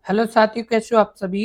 Hello साथियों, कैसे हो आप सभी।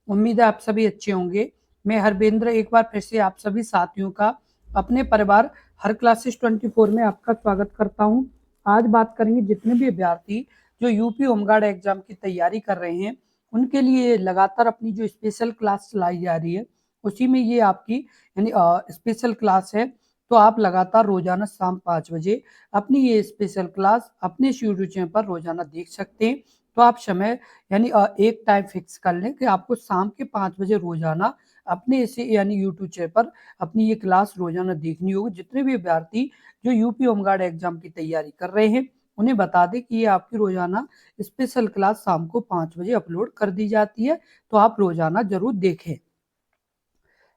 उम्मीद है आप सभी अच्छे होंगे। मैं हरविंद्र एक बार फिर से आप सभी साथियों का अपने परिवार हर क्लासेस 24 में आपका स्वागत करता हूं। आज बात करेंगे जितने भी अभ्यर्थी जो यूपी होमगार्ड एग्जाम की तैयारी कर रहे हैं उनके लिए लगातार अपनी जो स्पेशल क्लास चलाई जा रही है उसी में ये आपकी यानी स्पेशल क्लास है। तो आप लगातार रोजाना शाम 5 बजे अपनी ये स्पेशल क्लास अपने यूट्यूब चैनल पर रोजाना देख सकते हैं। तो आप समय यानी एक टाइम फिक्स कर लें कि आपको शाम के 5 बजे रोजाना अपने इसे यानी यूट्यूब चैनल पर अपनी ये क्लास रोजाना देखनी होगी। जितने भी विद्यार्थी जो यूपी होमगार्ड एग्जाम की तैयारी कर रहे हैं उन्हें बता दें कि ये आपकी रोजाना स्पेशल क्लास शाम को 5 बजे अपलोड कर दी जाती है। तो आप रोजाना जरूर देखें।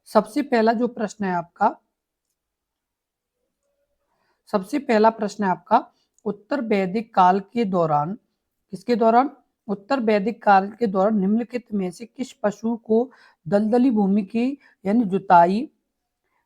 सबसे पहला जो प्रश्न है आपका, सबसे पहला प्रश्न है आपका, उत्तर वैदिक काल के दौरान, किसके दौरान, उत्तर वैदिक काल के दौरान निम्नलिखित में से किस पशु को दलदली भूमि की यानी जुताई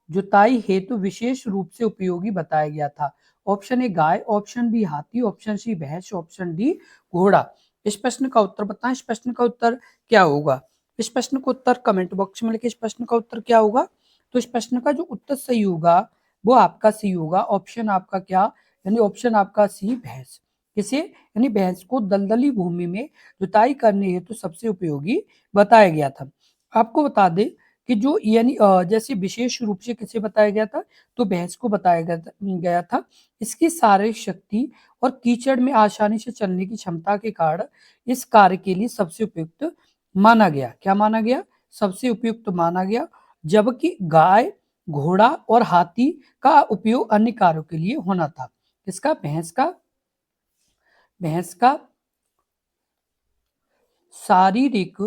जुताई हेतु विशेष रूप से उपयोगी बताया गया था। ऑप्शन ए गाय, ऑप्शन बी हाथी, ऑप्शन सी भैंस, ऑप्शन डी घोड़ा। इस प्रश्न का उत्तर बताएं। इस प्रश्न का उत्तर क्या होगा? इस प्रश्न का उत्तर कमेंट बॉक्स में लिखिए। इस प्रश्न का उत्तर क्या होगा? तो इस प्रश्न का जो उत्तर सही होगा वो आपका सी होगा। ऑप्शन आपका क्या, यानी ऑप्शन आपका सी भैंस। किसे, यानी भैंस को दलदली भूमि में जुताई करने हेतु सबसे उपयोगी बताया गया था। आपको बता दें कि जो यानी जैसे विशेष रूप से किसे बताया गया था, तो भैंस को बताया गया था। इसकी शारीरिक शक्ति और कीचड़ में आसानी से चलने की क्षमता के कारण इस कार्य के लिए सबसे उपयुक्त माना गया। क्या माना गया? सबसे उपयुक्त माना गया। जबकि गाय, घोड़ा और हाथी का उपयोग अन्य कार्यों के लिए होना था। किसका? भैंस का। भैंस का शारीरिक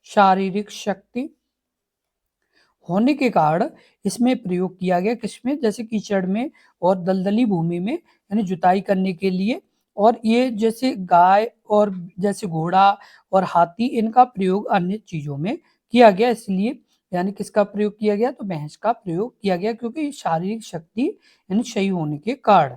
शारीरिक शक्ति होने के कारण इसमें प्रयोग किया गया। किसमें? जैसे कीचड़ में और दलदली भूमि में यानी जुताई करने के लिए। और ये जैसे गाय और जैसे घोड़ा और हाथी, इनका प्रयोग अन्य चीजों में किया गया। इसलिए यानी किसका प्रयोग किया गया? तो भैंस का प्रयोग किया गया, क्योंकि शारीरिक शक्ति यानी सही होने के कारण।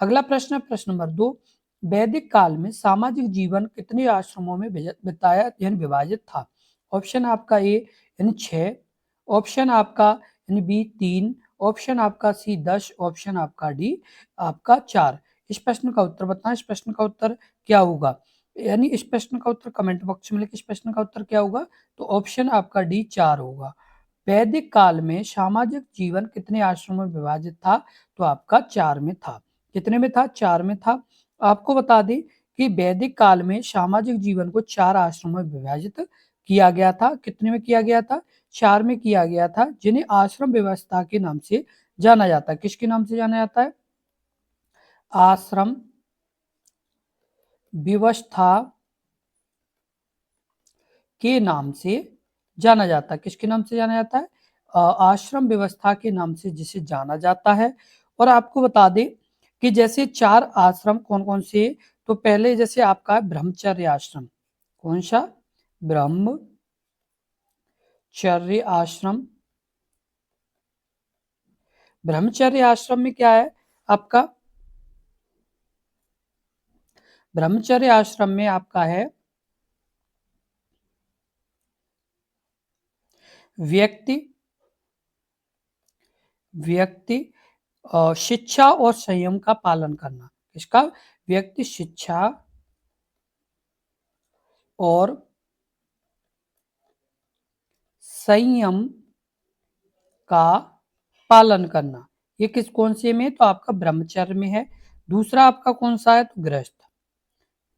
अगला प्रश्न है प्रश्न नंबर 2। वैदिक काल में सामाजिक जीवन कितने आश्रमों में बताया यानी विभाजित था? ऑप्शन आपका ए यानी 6, ऑप्शन आपका यानी बी 3, ऑप्शन आपका सी 10, ऑप्शन आपका डी आपका 4। इस प्रश्न का उत्तर बताएं। इस प्रश्न का उत्तर क्या होगा? यानी इस प्रश्न का उत्तर कमेंट बॉक्स में लिखिए। इस प्रश्न का उत्तर क्या होगा? तो ऑप्शन आपका डी 4 होगा। वैदिक काल में सामाजिक जीवन कितने आश्रमों में विभाजित था? तो आपका 4 में था। कितने में था? 4 में था। आपको बता दें कि वैदिक काल में सामाजिक जीवन को 4 आश्रमों में विभाजित किया गया था। कितने में किया गया था? 4 में किया गया था, जिन्हें आश्रम व्यवस्था के नाम से जाना जाता है। किसके नाम से जाना जाता है? आश्रम व्यवस्था के नाम से जाना जाता है। किसके नाम से जाना जाता है? आश्रम व्यवस्था के नाम से जिसे जाना जाता है। और आपको बता दें कि जैसे 4 आश्रम कौन कौन से, तो पहले जैसे आपका है ब्रह्मचर्य आश्रम। कौन सा? ब्रह्मचर्य आश्रम। ब्रह्मचर्य आश्रम में क्या है आपका? ब्रह्मचर्य आश्रम में आपका है व्यक्ति व्यक्ति शिक्षा और संयम का पालन करना। इसका व्यक्ति शिक्षा और संयम का पालन करना। ये किस कौन से में? तो आपका ब्रह्मचर्य में है। दूसरा आपका कौन सा है? तो गृहस्थ।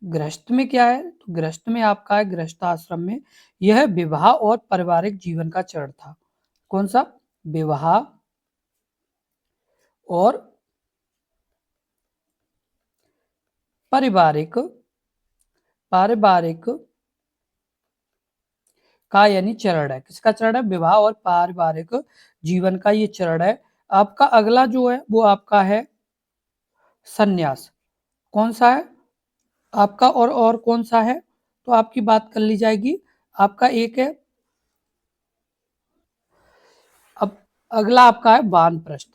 गृहस्थ में क्या है? तो गृहस्थ में आपका है गृहस्थ आश्रम में यह विवाह और पारिवारिक जीवन का चरण था। कौन सा? विवाह और पारिवारिक पारिवारिक का यानी चरण है। किसका चरण है? विवाह और पारिवारिक जीवन का ये चरण है। आपका अगला जो है वो आपका है संन्यास। कौन सा है आपका? और कौन सा है? तो आपकी बात कर ली जाएगी। आपका एक है, अब अगला आपका है वानप्रस्थ।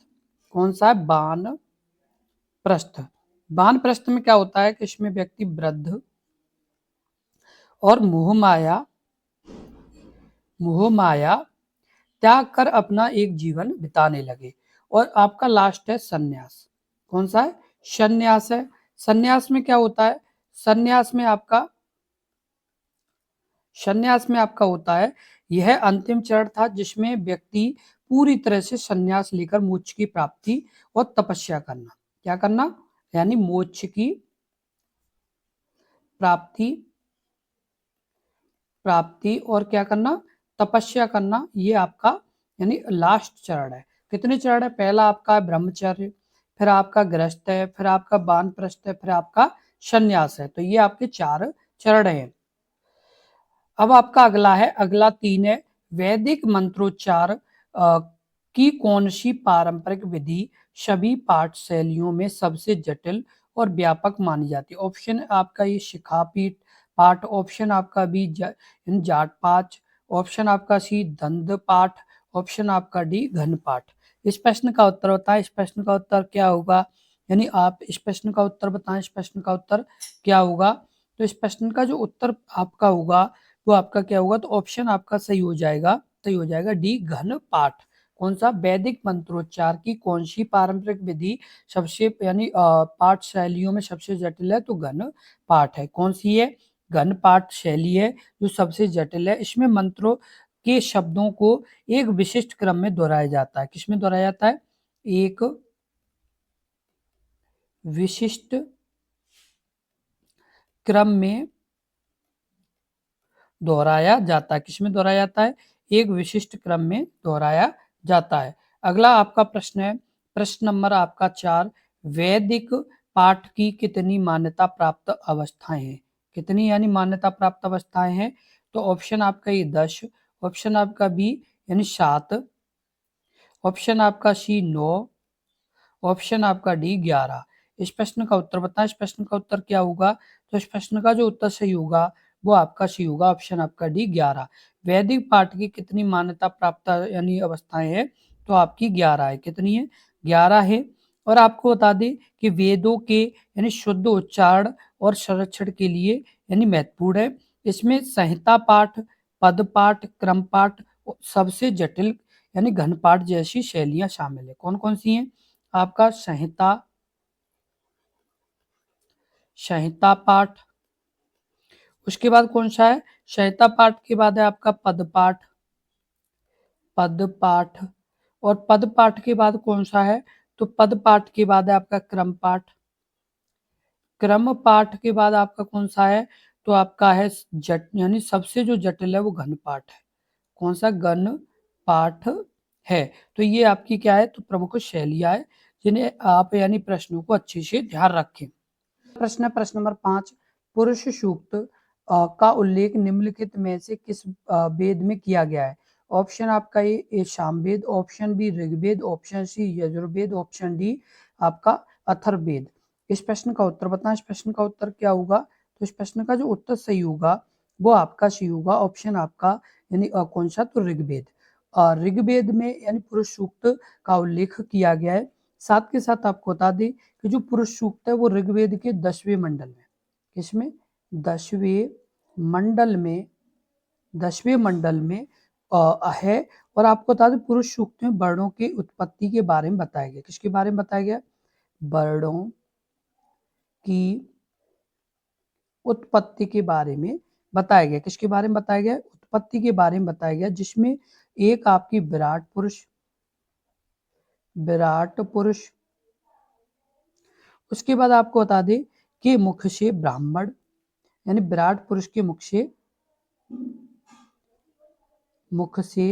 कौन सा है? वानप्रस्थ। वानप्रस्थ में क्या होता है कि इसमें व्यक्ति वृद्ध और मोह माया त्याग कर अपना एक जीवन बिताने लगे। और आपका लास्ट है सन्यास। कौन सा है? सन्यास है। सन्यास में क्या होता है? सन्यास में आपका होता है, यह अंतिम चरण था जिसमें व्यक्ति पूरी तरह से सन्यास लेकर मोक्ष की प्राप्ति और तपस्या करना। क्या करना? यानी मोक्ष की प्राप्ति और क्या करना? तपस्या करना। ये आपका यानी लास्ट चरण है। कितने चरण है? पहला आपका ब्रह्मचर्य, फिर आपका गृहस्थ है, फिर आपका वानप्रस्थ है, फिर आपका सन्यास है। तो ये आपके 4 चरण हैं। अब आपका अगला 3 है, वैदिक मंत्रोच्चार की कौन सी पारंपरिक विधि सभी पाठ शैलियों में सबसे जटिल और व्यापक मानी जाती है? ऑप्शन आपका ये शिखापीठ पाठ, ऑप्शन आपका बी जाट पाठ, ऑप्शन आपका सी दंड पाठ, ऑप्शन आपका डी घन पाठ। इस प्रश्न का उत्तर बताएं। इस प्रश्न का उत्तर क्या होगा? यानी आप इस प्रश्न का उत्तर बताएं। इस प्रश्न का उत्तर क्या होगा? तो इस प्रश्न का जो उत्तर आपका होगा वो आपका क्या होगा? तो ऑप्शन आपका सही हो जाएगा डी घन पाठ। कौन सा? वैदिक मंत्रोच्चार की कौन सी पारंपरिक विधि सबसे यानी पाठ शैलियों में सबसे जटिल है? तो घन पाठ है। कौन सी है? घन पाठ शैली है जो सबसे जटिल है। इसमें मंत्रों के शब्दों को एक विशिष्ट क्रम में दोहराया जाता है। किसमें दोहराया जाता है? एक विशिष्ट क्रम में दोहराया जाता है। किसमें दोहराया जाता है? एक विशिष्ट क्रम में दोहराया जाता है। अगला आपका प्रश्न है, प्रश्न नंबर आपका 4, वैदिक पाठ की कितनी मान्यता प्राप्त अवस्थाएं हैं? कितनी यानी मान्यता प्राप्त अवस्थाएं हैं? तो ऑप्शन आपका ये 10, ऑप्शन आपका बी यानी 7, ऑप्शन आपका सी 9, ऑप्शन आपका डी 11। इस प्रश्न का उत्तर बताएं। इस प्रश्न का उत्तर क्या होगा? तो इस प्रश्न का जो उत्तर सही होगा वो आपका सी होगा, ऑप्शन आपका डी 11। वैदिक पाठ की कितनी मान्यता प्राप्त यानी अवस्थाएं हैं? तो आपकी 11 है। कितनी है? 11 है। और आपको बता दें कि वेदों के यानी शुद्ध उच्चारण और संरक्षण के लिए यानी महत्वपूर्ण है। इसमें संहिता पाठ, पद पाठ, क्रम पाठ, सबसे जटिल यानी घन पाठ जैसी शैलियां शामिल है। कौन कौन सी हैं? आपका संहिता पाठ, उसके बाद कौन सा है? संहिता पाठ के बाद है आपका पद पाठ और पद पाठ के बाद कौन सा है? तो पद पाठ के बाद है आपका क्रम पाठ के बाद आपका कौन सा है? तो आपका है यानी सबसे जो जटिल है वो घन पाठ है। कौन सा? घन पाठ है। तो ये आपकी क्या है? तो प्रमुख शैलियां है जिन्हें आप यानी प्रश्नों को अच्छे से ध्यान रखें। प्रश्न नंबर 5, पुरुष सूक्त का उल्लेख निम्नलिखित में से किस वेद में किया गया है? ऑप्शन आपका A Samaveda, option B Rigveda, option C Yajurveda, option D आपका अथर्ववेद। इस प्रश्न का उत्तर बताएं। इस प्रश्न का उत्तर क्या होगा? तो इस प्रश्न का जो उत्तर सही होगा वो आपका सी होगा, ऑप्शन आपका यानी कौन सा? तो ऋग्वेद। ऋग्वेद में यानी पुरुष सूक्त का उल्लेख किया गया है। साथ के साथ आपको बता दें कि जो पुरुष सूक्त है वो ऋग्वेद के 10वें मंडल में, किसमें? 10वें मंडल में है। और आपको बता दें पुरुष सूक्त में वर्णों की उत्पत्ति के बारे में बताया गया। किसके बारे में बताया गया? वर्णों की उत्पत्ति के बारे में बताया गया। किसके बारे में बताया गया? उत्पत्ति के बारे में बताया गया, जिसमें एक आपकी विराट पुरुष, उसके बाद आपको बता दें कि मुख से ब्राह्मण यानी विराट पुरुष के मुख से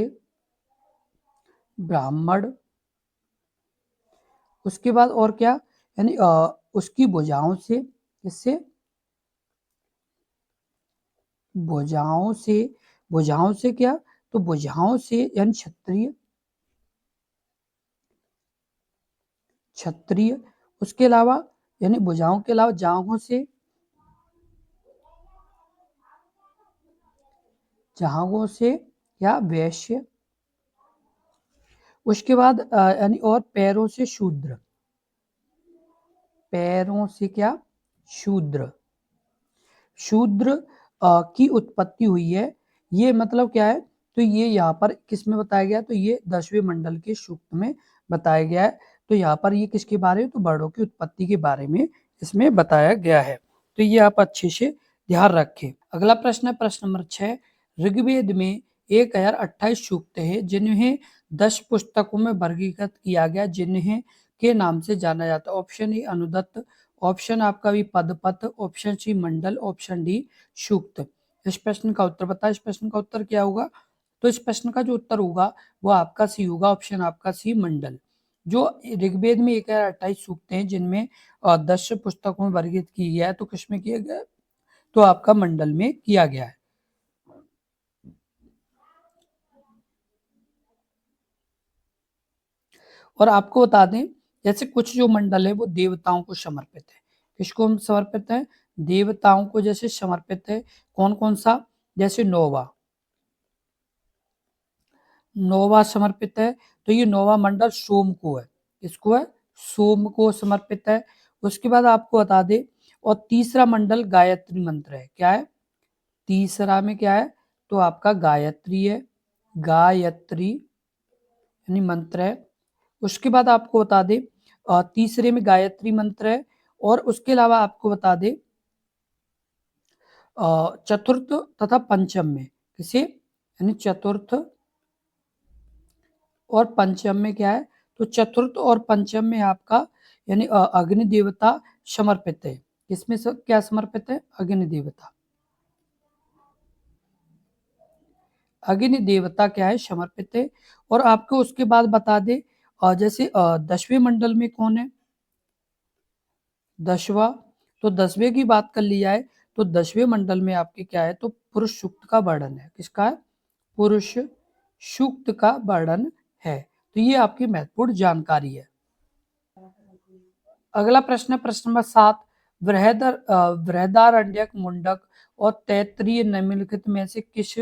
ब्राह्मण, उसके बाद और क्या? यानी उसकी भुजाओं से, इससे भुजाओं से क्या? तो भुजाओं से यानी क्षत्रिय, उसके अलावा यानी भुजाओं के अलावा जांघों से या वैश्य, उसके बाद यानी और पैरों से शूद्र, पैरों से क्या, शूद्र, शूद्र की उत्पत्ति हुई है। ये मतलब क्या है, तो ये यहाँ पर किस में बताया गया, तो ये 10वें मंडल के सूक्त में बताया गया है। तो यहाँ पर ये किसके बारे में, तो वर्णों की उत्पत्ति के बारे में इसमें बताया गया है। तो ये आप अच्छे से ध्यान रखें। अगला प्रश्न है प्रश्न नंबर 6। ऋग्वेद में 1028 सूक्त है जिन्हें 10 पुस्तकों में वर्गीकृत किया गया, जिन्हें के नाम से जाना जाता है। ऑप्शन ए अनुदत्त, ऑप्शन आपका भी पदपथ, ऑप्शन सी मंडल, ऑप्शन डी सूक्त। इस प्रश्न का उत्तर बताएं। इस प्रश्न का उत्तर क्या होगा, तो इस प्रश्न का जो उत्तर होगा वो आपका सी होगा, ऑप्शन आपका सी मंडल। जो ऋग्वेद में 1028 सूक्त हैं जिनमें 10 पुस्तकों में वर्गीकृत किया गया है, तो किसमें किया गया है, तो आपका मंडल में किया गया है। और आपको बता दें, जैसे कुछ जो मंडल है वो देवताओं को समर्पित है। किसको हम समर्पित है, देवताओं को जैसे समर्पित है। कौन कौन सा, जैसे नोवा, नोवा समर्पित है। तो ये नोवा मंडल सोम को है, इसको है, सोम को समर्पित है। उसके बाद आपको बता दे, और तीसरा मंडल गायत्री मंत्र है। क्या है, तीसरा में क्या है, तो आपका गायत्री है, गायत्री यानी मंत्र है। उसके बाद आपको बता दे, तीसरे में गायत्री मंत्र है। और उसके अलावा आपको बता दे, चतुर्थ तथा पंचम में किसे, यानी चतुर्थ और पंचम में क्या है, तो चतुर्थ और पंचम में आपका यानी अग्नि देवता समर्पित है। किसमें क्या समर्पित है, अग्नि देवता, अग्नि देवता क्या है, समर्पित है। और आपको उसके बाद बता दे, जैसे 10वें मंडल में कौन है, 10वां, तो 10वें की बात कर ली जाए तो 10वें मंडल में आपके क्या है, तो पुरुष सूक्त का वर्णन है। किसका है, पुरुष सूक्त का वर्णन है। तो ये आपकी महत्वपूर्ण जानकारी है। अगला प्रश्न है प्रश्न नंबर 7। बृहदारण्यक, मुंडक और तैत्तिरीय निम्नलिखित में से किस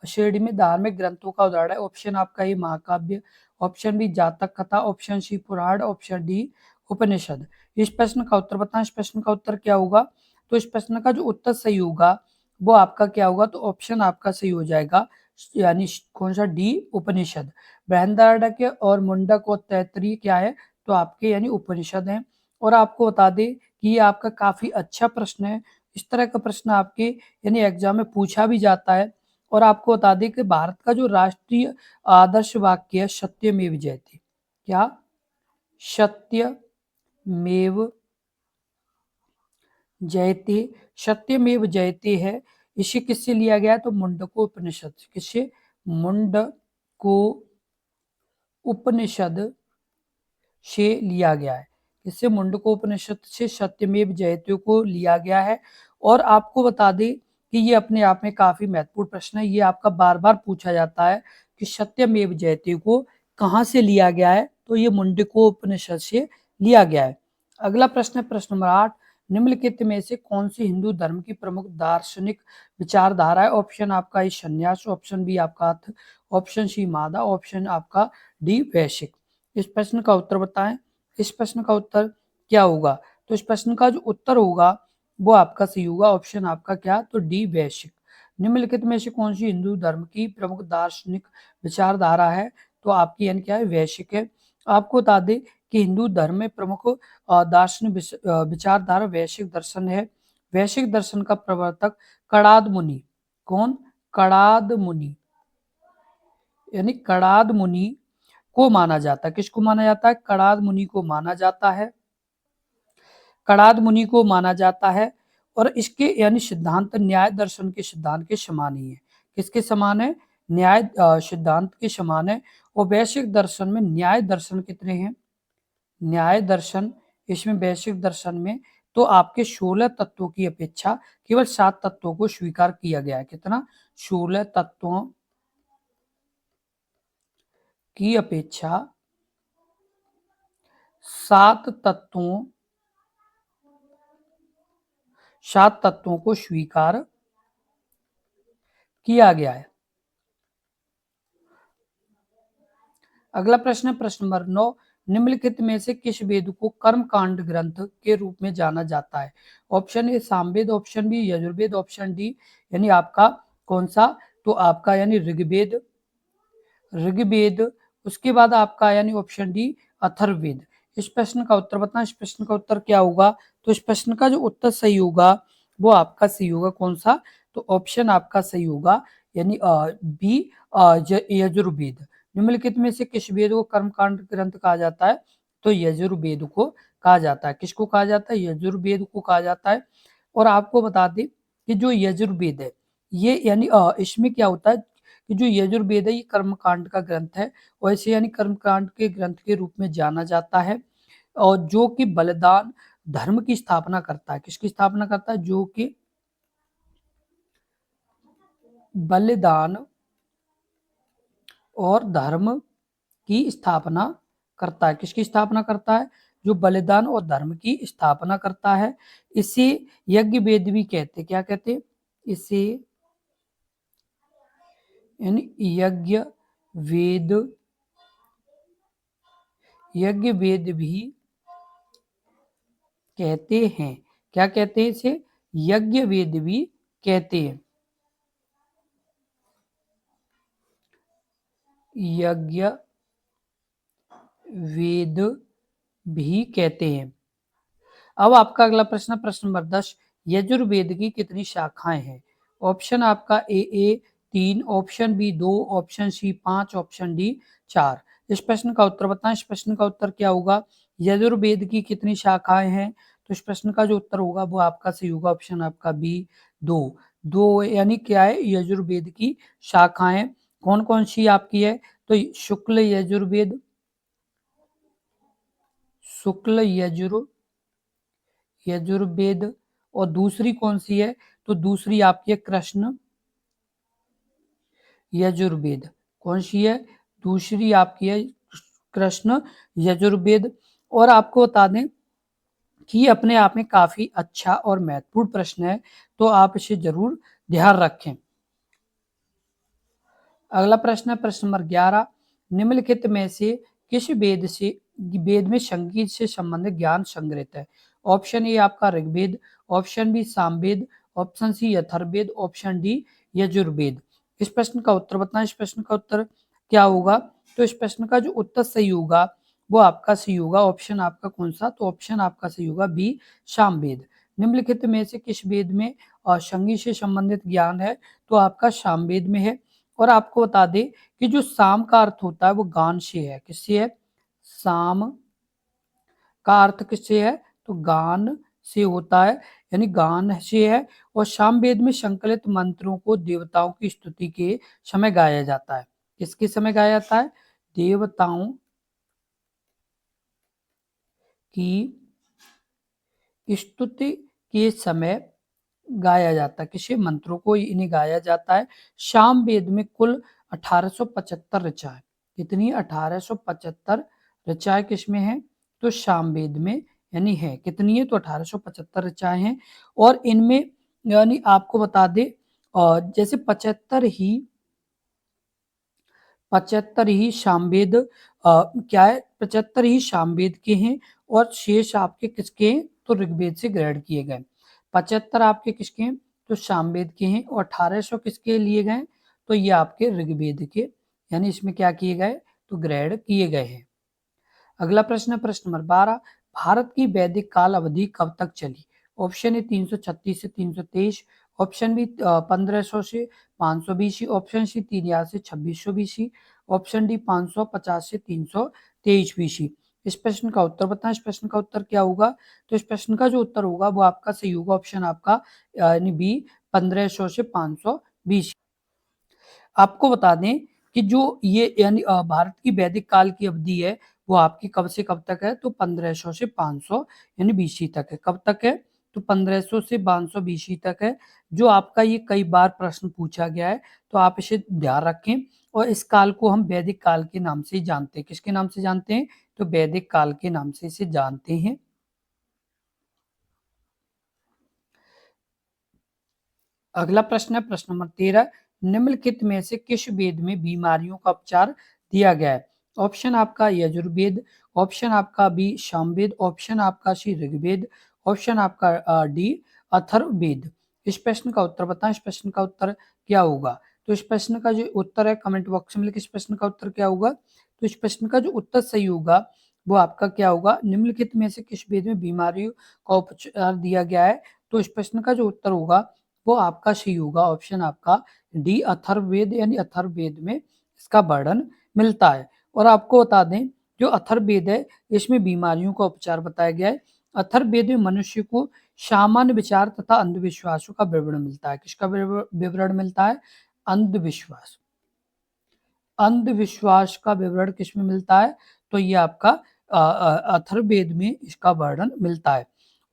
श्रेणी में धार्मिक ग्रंथों का उदाहरण है। ऑप्शन आपका ये महाकाव्य, ऑप्शन बी जातक कथा, ऑप्शन सी पुराण, ऑप्शन डी उपनिषद। इस प्रश्न का उत्तर बताएं। इस प्रश्न का उत्तर क्या होगा, तो इस प्रश्न का जो उत्तर सही होगा वो आपका क्या होगा, तो ऑप्शन आपका सही हो जाएगा, यानी कौन सा, डी उपनिषद। बृहदारण्यक और मुंडक और तैत्तिरीय क्या है, तो आपके यानी उपनिषद हैं। और आपको बता दें कि ये आपका काफी अच्छा प्रश्न है। इस तरह का प्रश्न आपके यानी एग्जाम में पूछा भी जाता है। और आपको बता दें कि भारत का जो राष्ट्रीय आदर्श वाक्य है सत्यमेव जयते, क्या, सत्यमेव जयते, सत्यमेव जयते है। इसे किससे लिया गया है, तो मुंडको उपनिषद से। किससे, मुंडको उपनिषद से लिया गया है। इससे मुंडकोपनिषद से सत्यमेव जयते को लिया गया है। और आपको बता दें कि ये अपने आप में काफी महत्वपूर्ण प्रश्न है। ये आपका बार बार पूछा जाता है कि सत्यमेव जयते को कहाँ से लिया गया है, तो ये मुंडकोपनिषद से लिया गया है। अगला प्रश्न है प्रश्न नंबर 8। निम्नलिखित में से कौन सी हिंदू धर्म की प्रमुख दार्शनिक विचारधारा है। ऑप्शन आपका ए संन्यास, ऑप्शन बी आपका अर्थ, ऑप्शन सी मादा, ऑप्शन आपका डी वैश्विक। इस प्रश्न का उत्तर बताएं। इस प्रश्न का उत्तर क्या होगा, तो इस प्रश्न का जो उत्तर होगा वो आपका सही होगा, ऑप्शन आपका क्या, तो डी वैश्विक। निम्नलिखित में से कौन सी हिंदू धर्म की प्रमुख दार्शनिक विचारधारा है, तो आपकी यानी क्या है, वैश्विक है। आपको बता दें कि हिंदू धर्म में प्रमुख दार्शनिक विचारधारा वैश्विक दर्शन है। वैश्विक दर्शन का प्रवर्तक कणाद मुनि, कौन, कणाद मुनि, यानी कणाद मुनि को माना जाता है। किसको माना जाता है, कणाद मुनि को माना जाता है, कणाद मुनि को माना जाता है। और इसके यानी सिद्धांत न्याय दर्शन के सिद्धांत के समान ही है। किसके समान है, न्याय सिद्धांत के समान है। और वैश्विक दर्शन में न्याय दर्शन कितने हैं, न्याय दर्शन, इसमें वैश्विक दर्शन में तो आपके 16 तत्वों की अपेक्षा केवल 7 तत्वों को स्वीकार किया गया है। कितना, 16 तत्वों की अपेक्षा 7 तत्वों 7 तत्वों को स्वीकार किया गया है। अगला प्रश्न है प्रश्न नंबर 9। निम्नलिखित में से किस वेद को कर्मकांड ग्रंथ के रूप में जाना जाता है? Option A Samaveda, option B Yajurveda, option D यानी आपका कौन सा, तो आपका यानी ऋग्वेद, उसके बाद आपका यानी ऑप्शन डी अथर्ववेद। इस प्रश्न का उत्तर बताना। इस प्रश्न का उत्तर क्या होगा? तो इस प्रश्न का जो उत्तर सही होगा वो आपका सही होगा कौन सा, तो ऑप्शन आपका सही होगा यानी बी यजुर्वेद। निम्नलिखित में से किस वेद को कर्मकांड ग्रंथ कहा जाता है? तो यजुर्वेद को कहा जाता है। किसको कहा जाता है? यजुर्वेद को कहा जाता है। और आपको बता दें कि जो यजुर्वेद है ये यानी इसमें क्या होता है कि जो यजुर्वेद है ये कर्मकांड का ग्रंथ है, और इसे यानी कर्मकांड के ग्रंथ के रूप में जाना जाता है, और जो कि बलिदान धर्म की स्थापना करता है। किसकी स्थापना करता है? जो कि बलिदान और धर्म की स्थापना करता है। किसकी स्थापना करता है? जो बलिदान और धर्म की स्थापना करता है। इसे यज्ञ वेद भी कहते हैं। क्या कहते हैं? इसे यानी वेद यज्ञ वेद भी कहते हैं। क्या कहते हैं? इसे यज्ञ वेद भी कहते हैं। यज्ञ वेद भी कहते हैं। अब आपका अगला प्रश्न, प्रश्न नंबर 10, यजुर्वेद की कितनी शाखाएं हैं? ऑप्शन आपका A 3, option B 2, option C 5, option D 4। इस प्रश्न का उत्तर बताएं। इस प्रश्न का उत्तर क्या होगा? यजुर्वेद की कितनी शाखाएं हैं? तो इस प्रश्न का जो उत्तर होगा वो आपका सही होगा ऑप्शन आपका बी 2। दो यानी क्या है? यजुर्वेद की शाखाएं कौन कौन सी आपकी है? तो शुक्ल यजुर्वेद, शुक्ल यजुर्वेद, और दूसरी कौन सी है? तो दूसरी आपकी है कृष्ण यजुर्वेद। कौन सी है? दूसरी आपकी है कृष्ण यजुर्वेद। और आपको बता दें कि ये अपने आप में काफी अच्छा और महत्वपूर्ण प्रश्न है, तो आप इसे जरूर ध्यान रखें। अगला प्रश्न है प्रश्न नंबर 11, निम्नलिखित में से किस वेद में संगीत से संबंधित ज्ञान संग्रहित है? ऑप्शन ए आपका Rigveda, option B Samaveda, option C Atharvaveda, option D Yajurveda. इस प्रश्न का उत्तर बताएं। इस प्रश्न का उत्तर क्या होगा? तो इस प्रश्न का जो उत्तर सही होगा वो आपका सही होगा ऑप्शन आपका कौन सा, तो ऑप्शन आपका सही होगा बी सामवेद। निम्नलिखित में से किस वेद में संगीत से संबंधित ज्ञान है? तो आपका सामवेद में है। और आपको बता दें कि जो साम का अर्थ होता है वो गान से है। किससे है? साम का अर्थ किससे है? तो गान से होता है, यानी गान से है। और सामवेद में संकलित मंत्रों को देवताओं की स्तुति के समय गाया जाता है। किसके समय गाया जाता है? देवताओं की स्तुति के समय गाया जाता है। किसी मंत्रों को इन्हें गाया जाता है। सामवेद में कुल 1875 ऋचाएं। कितनी? 1875 ऋचाएं किसमें है? तो सामवेद में यानी है। कितनी है? तो 1875 ऋचाएं हैं। और इनमें यानी आपको बता दे जैसे 75 ही सामवेद क्या है? 75 ही सामवेद के हैं, और शेष आपके किसके हैं? तो ऋग्वेद से ग्रहण किए गए। 75 आपके किसके हैं? तो सामवेद के हैं। और 1800 किसके लिए गए? तो ये आपके ऋग्वेद के, यानी इसमें क्या किए गए? तो ग्रहण किए गए हैं। अगला प्रश्न है प्रश्न नंबर 12, भारत की वैदिक काल अवधि कब तक चली? ऑप्शन ए 336 से 323, ऑप्शन बी 1500 से 500 बीसी, ऑप्शन सी 3000 से 2600 बीसी, ऑप्शन डी 550 से 323 बीसी। इस प्रश्न का उत्तर बताएं। इस प्रश्न का उत्तर क्या होगा? तो इस प्रश्न का जो उत्तर होगा वो आपका सही होगा ऑप्शन आपका यानी बी 1500 से 500 बीसी। आपको बता दें कि जो ये यानी भारत की वैदिक काल की अवधि है वो आपकी कब से कब तक है? तो 1500 से 500 यानी बीसी तक है। कब तक है? तो 1500 से 500 बीसी तक है। जो आपका ये कई बार प्रश्न पूछा गया है, तो आप इसे ध्यान रखें। और इस काल को हम वैदिक काल के नाम से जानते हैं। किसके नाम से जानते हैं? तो वैदिक काल के नाम से इसे जानते हैं। अगला प्रश्न है प्रश्न नंबर 13, निम्नलिखित में से किस वेद में बीमारियों का उपचार दिया गया है? ऑप्शन आपका यजुर्वेद, ऑप्शन आपका बी सामवेद, ऑप्शन आपका सी ऋग्वेद, ऑप्शन आपका डी अथर्ववेद। इस प्रश्न का उत्तर बताएं, इस प्रश्न का उत्तर क्या होगा। तो इस प्रश्न का जो उत्तर है कमेंट बॉक्स में लिखिए, इस प्रश्न का उत्तर क्या होगा। तो इस प्रश्न का जो उत्तर सही होगा वो आपका क्या होगा, निम्नलिखित में से किस वेद में बीमारियों का उपचार दिया गया है। तो इस प्रश्न का जो उत्तर होगा वो आपका सही होगा, ऑप्शन आपका डी अथर्ववेद, यानी अथर्ववेद में इसका वर्णन मिलता है। और आपको बता दें जो अथर्ववेद है इसमें बीमारियों का उपचार बताया गया है। अथर्ववेद में मनुष्य को सामान्य विचार तथा अंधविश्वासों का विवरण मिलता है। किसका विवरण मिलता है, अंधविश्वास, अंधविश्वास का विवरण किसमें मिलता है, तो ये आपका अथर्ववेद में इसका वर्णन मिलता है।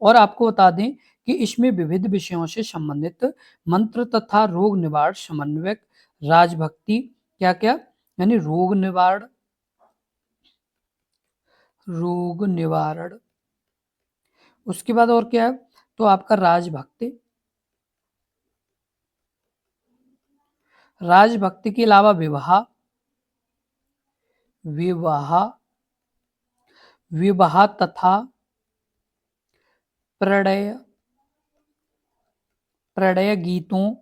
और आपको बता दें कि इसमें विविध विषयों से संबंधित मंत्र तथा रोग निवारण समन्वयक राजभक्ति, क्या क्या, यानी रोग निवारण, रोग निवारण, उसके बाद और क्या है, तो आपका राजभक्ति, राजभक्ति के अलावा विवाह, विवाह, विवाह तथा प्रणय, प्रणय गीतों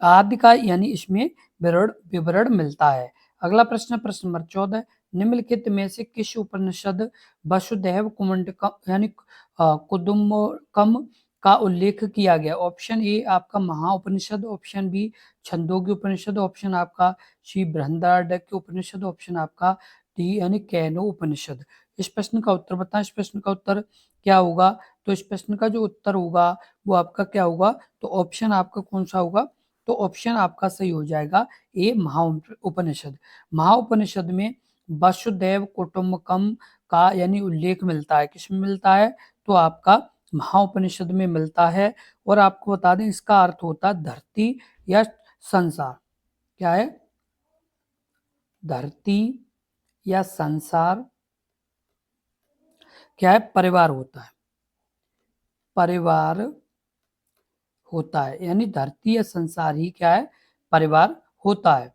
आदि का यानी इसमें विवरण मिलता है। अगला प्रश्न, प्रश्न नंबर 14, निम्नलिखित में से किस उपनिषद वसुधैव कुमंडकम यानी कुदुम्बकम का उल्लेख किया गया। ऑप्शन ए आपका महाउपनिषद, ऑप्शन बी छंदोग्य उपनिषद, ऑप्शन आपका सी बृहदारण्यक उपनिषद, ऑप्शन आपका डी यानी कैनो उपनिषद। इस प्रश्न का उत्तर बताएं, इस प्रश्न का उत्तर क्या होगा। तो इस प्रश्न का जो उत्तर होगा वो आपका क्या होगा, तो ऑप्शन आपका कौन सा होगा, तो ऑप्शन आपका सही हो जाएगा ए महाउपनिषद। महाउपनिषद में वसुधैव कुटुंबकम का यानी उल्लेख मिलता है, किसमें मिलता है, तो आपका महाउपनिषद में मिलता है। और आपको बता दें इसका अर्थ होता है धरती या संसार, क्या है, धरती या संसार, क्या है, परिवार होता है, परिवार होता है, यानी धरती या संसार ही क्या है, परिवार होता है।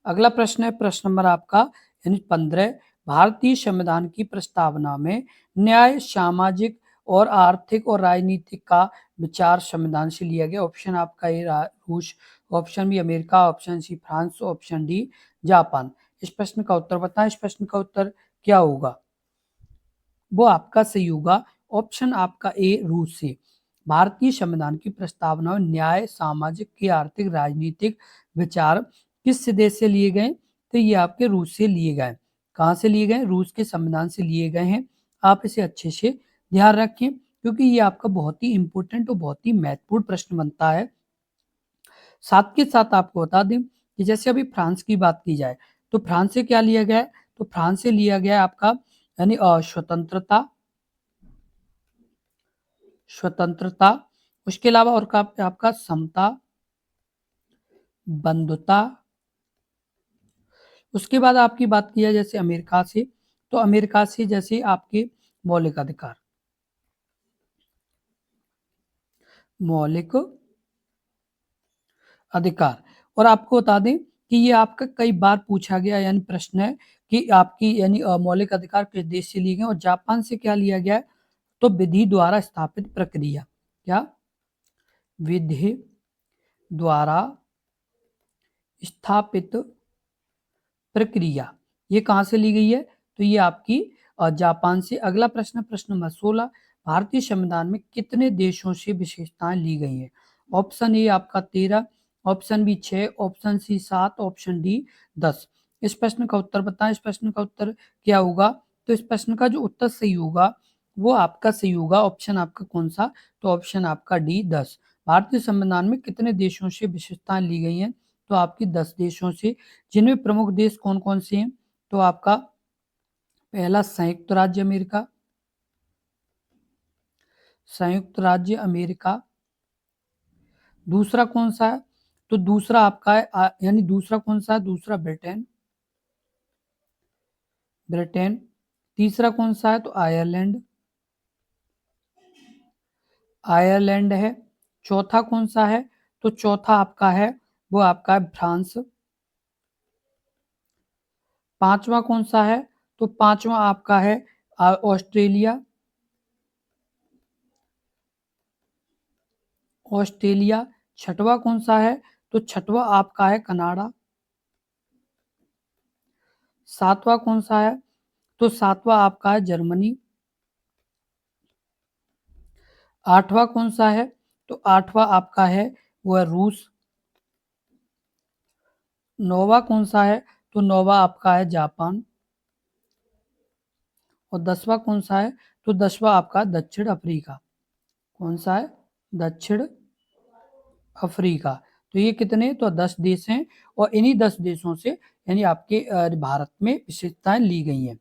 अगला प्रश्न है प्रश्न नंबर आपका यानी 15, भारतीय संविधान की प्रस्तावना में न्याय, सामाजिक और आर्थिक और राजनीतिक का विचार संविधान से लिया गया। ऑप्शन आपका ए रूस, option B America, option C France, option D Japan. इस प्रश्न का उत्तर बताएं, इस प्रश्न का उत्तर क्या होगा, वो आपका सही होगा, ऑप्शन आपका ए रूस से। भारतीय संविधान की प्रस्तावना में न्याय, सामाजिक के आर्थिक राजनीतिक विचार किस देश से लिए गए, तो ये आपके रूस से लिए गए। कहाँ से लिए गए, रूस के संविधान से लिए गए हैं। आप इसे अच्छे से ध्यान रखें क्योंकि ये आपका बहुत ही इंपॉर्टेंट और बहुत ही महत्वपूर्ण प्रश्न बनता है। साथ के साथ आपको बता दें कि जैसे अभी फ्रांस की बात की जाए तो फ्रांस से क्या लिया गया है, तो फ्रांस से लिया गया है आपका यानी स्वतंत्रता, स्वतंत्रता, उसके अलावा और आपका समता, बंधुता, उसके बाद आपकी बात की जाए जैसे अमेरिका से, तो अमेरिका से जैसे आपके मौलिक अधिकार, मौलिक अधिकार। और आपको बता दें कि ये आपका कई बार पूछा गया यानी प्रश्न है कि आपकी यानी मौलिक अधिकार किस देश से लिए गए, और जापान से क्या लिया गया है, तो विधि द्वारा स्थापित प्रक्रिया, क्या, विधि द्वारा स्थापित प्रक्रिया, ये कहां से ली गई है, तो ये आपकी जापान से। अगला प्रश्न, प्रश्न नंबर 16, भारतीय संविधान में कितने देशों से विशेषताएं ली गई हैं। ऑप्शन ए आपका 13, option B 6, option C 7, option D 10। इस प्रश्न का उत्तर बताएं, इस प्रश्न का उत्तर क्या होगा, तो इस प्रश्न का जो उत्तर सही होगा वो आपका सही होगा, ऑप्शन आपका कौन सा, तो ऑप्शन आपका डी 10। भारतीय संविधान में कितने देशों से विशेषताएं ली गई हैं, तो आपकी 10 देशों से, जिनमें प्रमुख देश कौन कौन से हैं, तो आपका पहला संयुक्त राज्य अमेरिका, संयुक्त राज्य अमेरिका, दूसरा कौन सा है, तो दूसरा आपका है यानी दूसरा कौन सा है, दूसरा ब्रिटेन, ब्रिटेन, तीसरा कौन सा है, तो आयरलैंड, आयरलैंड है, चौथा कौन सा है, तो चौथा आपका है वो आपका है फ्रांस, पांचवा कौन सा है? तो पांचवा आपका है ऑस्ट्रेलिया। ऑस्ट्रेलिया। छठवा कौन सा है? तो छठवा आपका है कनाडा। सातवां कौन सा है? तो सातवां आपका है जर्मनी। आठवां कौन सा है? तो आठवां आपका है वो है रूस। नौवां कौन सा है? तो नौवां आपका है जापान। और 10वां कौन सा है? तो 10वां आपका दक्षिण अफ्रीका। कौन सा है? दक्षिण अफ्रीका। तो ये कितने? तो 10 देश हैं और इन्हीं 10 देशों से यानी आपके भारत में विशेषताएं ली गई हैं।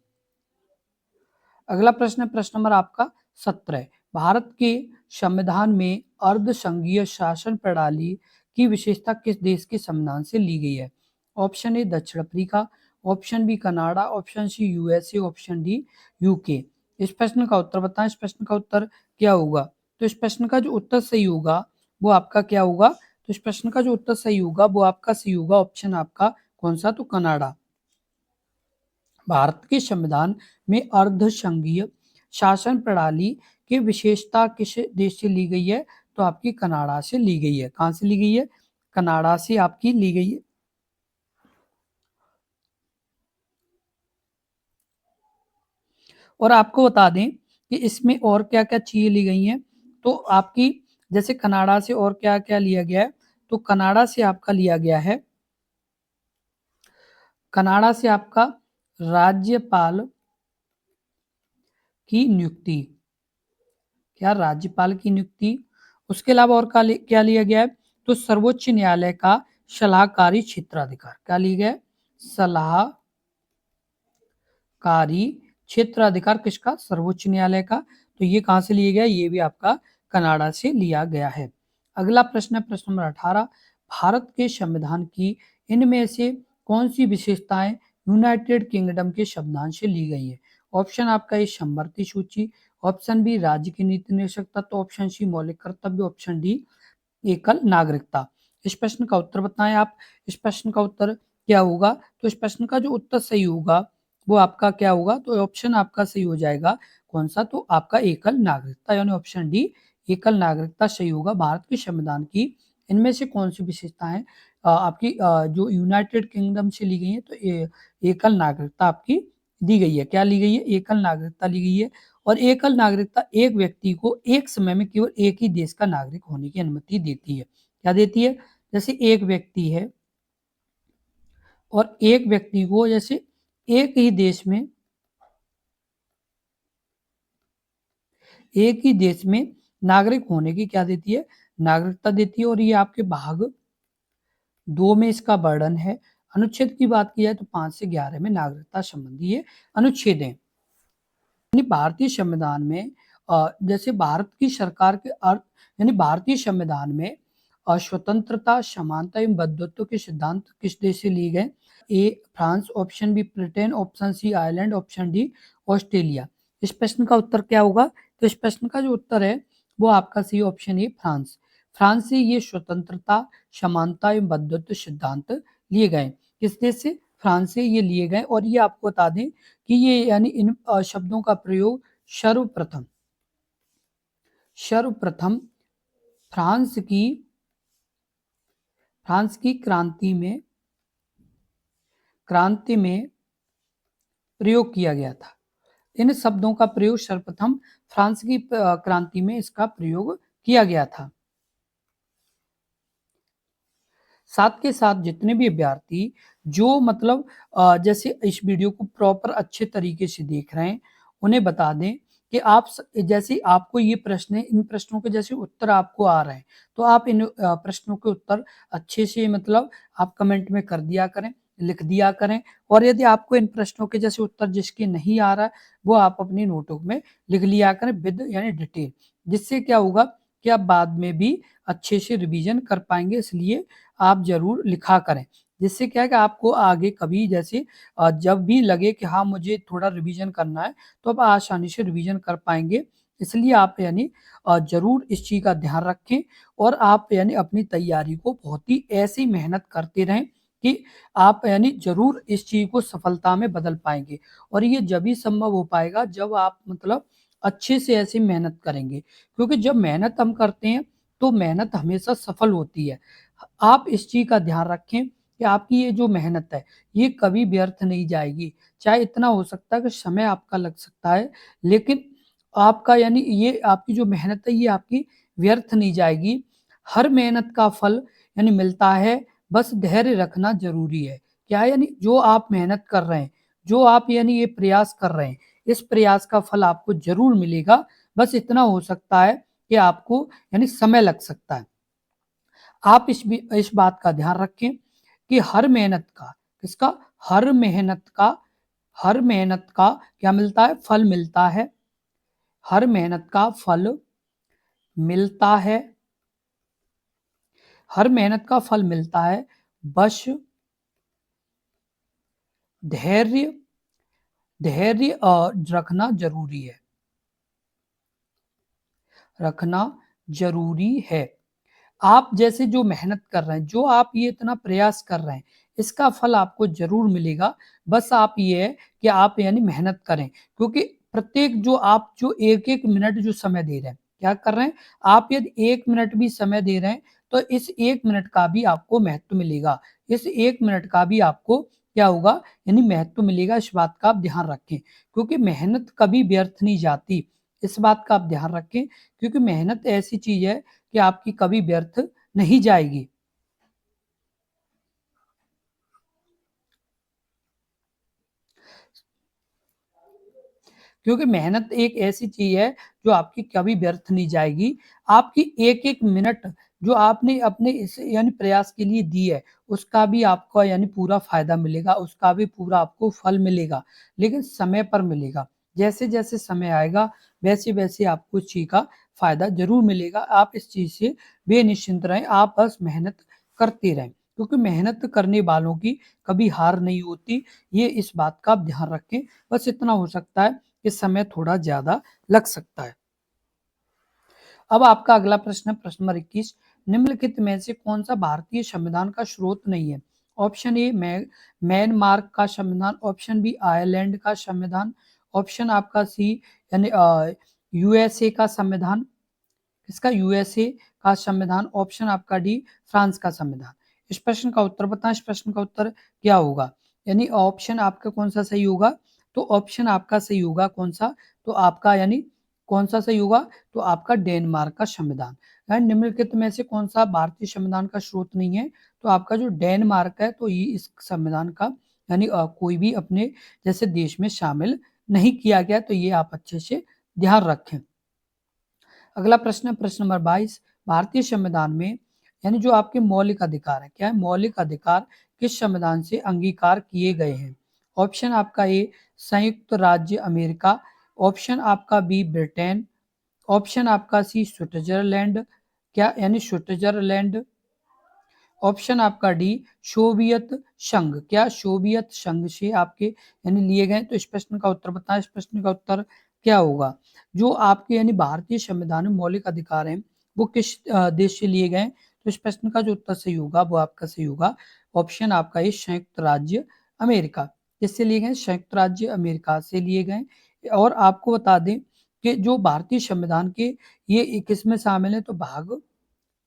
अगला प्रश्न है प्रश्न नंबर आपका 17। भारत के संविधान में अर्ध संघीय शासन प्रणाली की विशेषता किस देश के संविधान से ली गई है? ऑप्शन ए दक्षिण Africa, option B Canada, option C USA, option D UK. इस प्रश्न का उत्तर बताएं। इस प्रश्न का उत्तर क्या होगा? तो इस प्रश्न का जो उत्तर सही होगा वो आपका क्या होगा? तो इस प्रश्न का जो उत्तर सही होगा वो आपका सही होगा ऑप्शन आपका कौन सा? तो कनाडा। भारत के संविधान में अर्ध संघीय शासन प्रणाली की विशेषता किस देश से ली गई है? तो आपकी कनाडा से ली गई है। कहां से ली गई है? कनाडा से आपकी ली गई है। और आपको बता दें कि इसमें और क्या क्या चीजें ली गई हैं। तो आपकी जैसे कनाडा से और क्या क्या लिया गया है? तो कनाडा से आपका लिया गया है, कनाडा से आपका राज्यपाल की नियुक्ति। क्या? राज्यपाल की नियुक्ति। उसके अलावा और क्या लिया गया है? तो सर्वोच्च न्यायालय का सलाहकारी क्षेत्राधिकार। क्या लिया गया है? सलाहकारी क्षेत्राधिकार किसका? सर्वोच्च न्यायालय का। तो ये कहां से लिया गया? ये भी आपका कनाडा से लिया गया है। अगला प्रश्न है प्रश्न नंबर 18। भारत के संविधान की इनमें से कौन सी विशेषताएं यूनाइटेड किंगडम के संविधान से ली गई है? ऑप्शन आपका ए समवर्ती सूची, ऑप्शन बी राज्य की नीति निदेशक तत्व, ऑप्शन सी मौलिक कर्तव्य, ऑप्शन डी एकल नागरिकता। इस प्रश्न का उत्तर बताएं आप। इस प्रश्न का उत्तर क्या होगा? तो इस प्रश्न का जो उत्तर सही होगा वो आपका क्या होगा? तो ऑप्शन आपका सही हो जाएगा कौन सा? तो आपका एकल नागरिकता यानी ऑप्शन डी एकल नागरिकता सही होगा। भारत के संविधान की इनमें से कौन सी विशेषताएं आपकी जो यूनाइटेड किंगडम से ली गई है? तो एकल नागरिकता आपकी दी गई है। क्या ली गई है? एकल नागरिकता ली गई है। और एकल नागरिकता एक व्यक्ति को एक समय में केवल एक ही देश का नागरिक होने की अनुमति देती है। क्या देती है? जैसे एक व्यक्ति है और एक व्यक्ति को जैसे एक ही देश में एक ही देश में नागरिक होने की क्या देती है? नागरिकता देती है। और ये आपके भाग 2 में इसका वर्णन है। अनुच्छेद की बात की जाए तो 5 से 11 में नागरिकता संबंधी ये अनुच्छेद है। यानी भारतीय संविधान में जैसे भारत की सरकार के अर्थ यानी भारतीय संविधान में स्वतंत्रता, समानता एवं बंधुत्व के सिद्धांत किस देश से लिए गए? A France, option B Britain, option C Ireland, option D Australia. इस प्रश्न का उत्तर क्या होगा? तो इस प्रश्न का जो उत्तर है वो आपका C option A France. France से ये स्वतंत्रता, समानता एवं बंधुत्व सिद्धांत लिए गए। किस देश से? फ्रांस से ये लिए गए। और ये आपको बता दें कि ये यानी इन शब्दों का प्रयोग सर्वप्रथम सर्वप्रथम फ्रांस की क्रांति में प्रयोग किया गया था। इन शब्दों का प्रयोग सर्वप्रथम फ्रांस की क्रांति में इसका प्रयोग किया गया था। साथ के साथ जितने भी अभ्यर्थी जो मतलब जैसे इस वीडियो को प्रॉपर अच्छे तरीके से देख रहे हैं उन्हें बता दें कि आप जैसे आपको ये प्रश्न है, इन प्रश्नों के जैसे उत्तर आपको आ रहे हैं तो आप इन प्रश्नों के उत्तर अच्छे से मतलब आप कमेंट में कर दिया करें, लिख दिया करें। और यदि आपको इन प्रश्नों के जैसे उत्तर जिसके नहीं आ रहा है वो आप अपनी नोटबुक में लिख लिया करें विद यानी डिटेल। जिससे क्या होगा कि आप बाद में भी अच्छे से रिवीजन कर पाएंगे। इसलिए आप जरूर लिखा करें। जिससे क्या है कि आपको आगे कभी जैसे जब भी लगे कि हाँ मुझे थोड़ा रिवीजन करना है तो आप आसानी से रिवीजन कर पाएंगे। इसलिए आप यानी जरूर इस चीज का ध्यान रखें और आप यानी अपनी तैयारी को बहुत ही ऐसी मेहनत करते रहें कि आप यानी ज़रूर इस चीज़ को सफलता में बदल पाएँगे और ये जब ही संभव हो पाएगा जब आप मतलब अच्छे से ऐसी मेहनत करेंगे। क्योंकि जब मेहनत हम करते हैं, तो मेहनत हमेशा सफल होती है। आप इस चीज़ का ध्यान रखें कि आपकी ये जो मेहनत है, ये कभी व्यर्थ नहीं जाएगी। चाहे इतना हो सकता है कि समय आपका लग सकता है, लेकिन आपका यानी ये आपकी जो मेहनत है, ये आपकी व्यर्थ नहीं जाएगी। हर मेहनत का फल यानी मिलता है, बस धैर्य रखना ज़रूरी है। क्या है यानी जो आप मेहनत कर रहे हैं, जो आप यानी ये प्रयास कर रहे हैं, इस प्रयास का फल आपको ज़रूर मिलेगा। बस इतना हो सकता है कि आपको यानी समय लग सकता है। आप इस बात का ध्यान रखें कि हर मेहनत का किसका हर मेहनत का क्या मिलता है? फल मिलता है। हर मेहनत का फल मिलता है। हर मेहनत का फल मिलता है। बस धैर्य धैर्य रखना ज़रूरी है। रखना ज़रूरी है। आप जैसे जो मेहनत कर रहे हैं, जो आप ये इतना प्रयास कर रहे हैं, इसका फल आपको ज़रूर मिलेगा। बस आप ये है कि आप यानी मेहनत करें, क्योंकि प्रत्येक जो 1-1 मिनट जो समय दे रहे हैं, क्या कर रहे हैं? आप यदि 1 मिनट भी समय दे रहे हैं, तो इस 1 मिनट का भी आपको महत्व मिलेगा। इस 1 मिनट का भी आपको क्या होगा? यानी महत्व मिलेगा, इस बात का आप ध्यान रखें, क्योंकि मेहनत कभी व्यर्थ नहीं जाती। इस बात का आप ध्यान रखें, क्योंकि मेहनत ऐसी चीज़ है कि आपकी कभी व्यर्थ नहीं जाएगी। क्योंकि मेहनत एक ऐसी चीज़ है जो आपकी कभी व्यर्थ नहीं जाएगी। आपकी एक-एक मिनट जो आपने अपने इस यानी प्रयास के लिए दी है, उसका भी आपको यानी पूरा फ़ायदा मिलेगा, उसका भी पूरा आपको फल मिलेगा, लेकिन समय पर मिलेगा। जैसे-जैसे समय आएगा, वैसे-वैसे आपको उस चीज़ का फ़ायदा ज़रूर मिलेगा। आप इस चीज़ से बेनिश्चिंत रहें, आप बस मेहनत करते रहें, क्योंकि मेहनत करने वालों की कभी हार नहीं होती। ये इस बात का आप ध्यान रखें। बस इतना हो सकता है कि समय थोड़ा ज़्यादा लग सकता है। अब आपका अगला प्रश्न है प्रश्न नंबर 21 निम्नलिखित में से कौन-सा भारतीय संविधान का स्रोत नहीं है? ऑप्शन ए म्यांमार का संविधान, ऑप्शन बी आयरलैंड का संविधान, ऑप्शन आपका सी यानी यूएसए का संविधान, इसका यूएसए का संविधान, ऑप्शन आपका डी फ्रांस का संविधान। इस प्रश्न का उत्तर बताएं, इस प्रश्न का उत्तर क्या होगा? यानी ऑप्शन आपका कौन-सा सही होगा? तो ऑप्शन आपका सही होगा कौन-सा? तो आपका यानी कौन-सा सही होगा? तो आपका डेनमार्क का संविधान। यानी निम्नलिखित में से कौन-सा भारतीय संविधान का स्रोत नहीं है? तो आपका जो डेनमार्क है, तो ये इस संविधान का यानी कोई भी अपने जैसे देश में शामिल नहीं किया गया, तो ये आप अच्छे से ध्यान रखें। अगला प्रश्न है प्रश्न नंबर 22 भारतीय संविधान में यानी जो आपके मौलिक अधिकार है, क्या है? मौलिक अधिकार किस संविधान से अंगीकार किए गए हैं? ऑप्शन आपका ए संयुक्त राज्य अमेरिका, ऑप्शन आपका बी ब्रिटेन, ऑप्शन आपका सी स्विट्जरलैंड, क्या यानी स्विट्जरलैंड, ऑप्शन आपका डी सोवियत संघ, क्या सोवियत संघ से आपके यानी लिए गए? तो इस प्रश्न का उत्तर बताएं, इस प्रश्न का उत्तर क्या होगा? जो आपके यानी भारतीय संविधान में मौलिक अधिकार हैं, वो किस देश से लिए गए? तो इस प्रश्न का जो उत्तर सही होगा वो आपका सही होगा ऑप्शन आपका ये संयुक्त राज्य अमेरिका। किससे लिए गए? संयुक्त राज्य अमेरिका से लिए गए। और आपको बता दें कि जो भारतीय संविधान के ये किस में शामिल है? तो भाग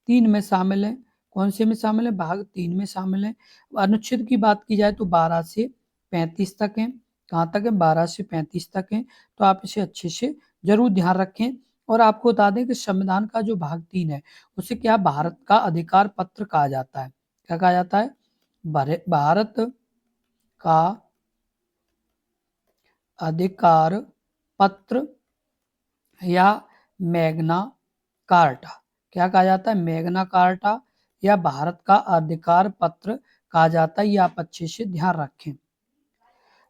3 में शामिल हैं। कौन-से में शामिल है? भाग 3 में शामिल हैं। अनुच्छेद की बात की जाए तो 12 से 35 तक हैं। कहाँ तक है? 12 से 35 तक हैं। तो आप इसे अच्छे से ज़रूर ध्यान रखें और आपको बता दें कि संविधान का जो भाग 3 है, उसे क्या भारत का अधिकार पत्र कहा जाता है। क्या कहा जाता है? भारत का अधिकार पत्र या मैग्ना कार्टा। क्या कहा जाता है? मैग्ना कार्टा या भारत का अधिकार पत्र कहा जाता है। ये आप अच्छे से ध्यान रखें।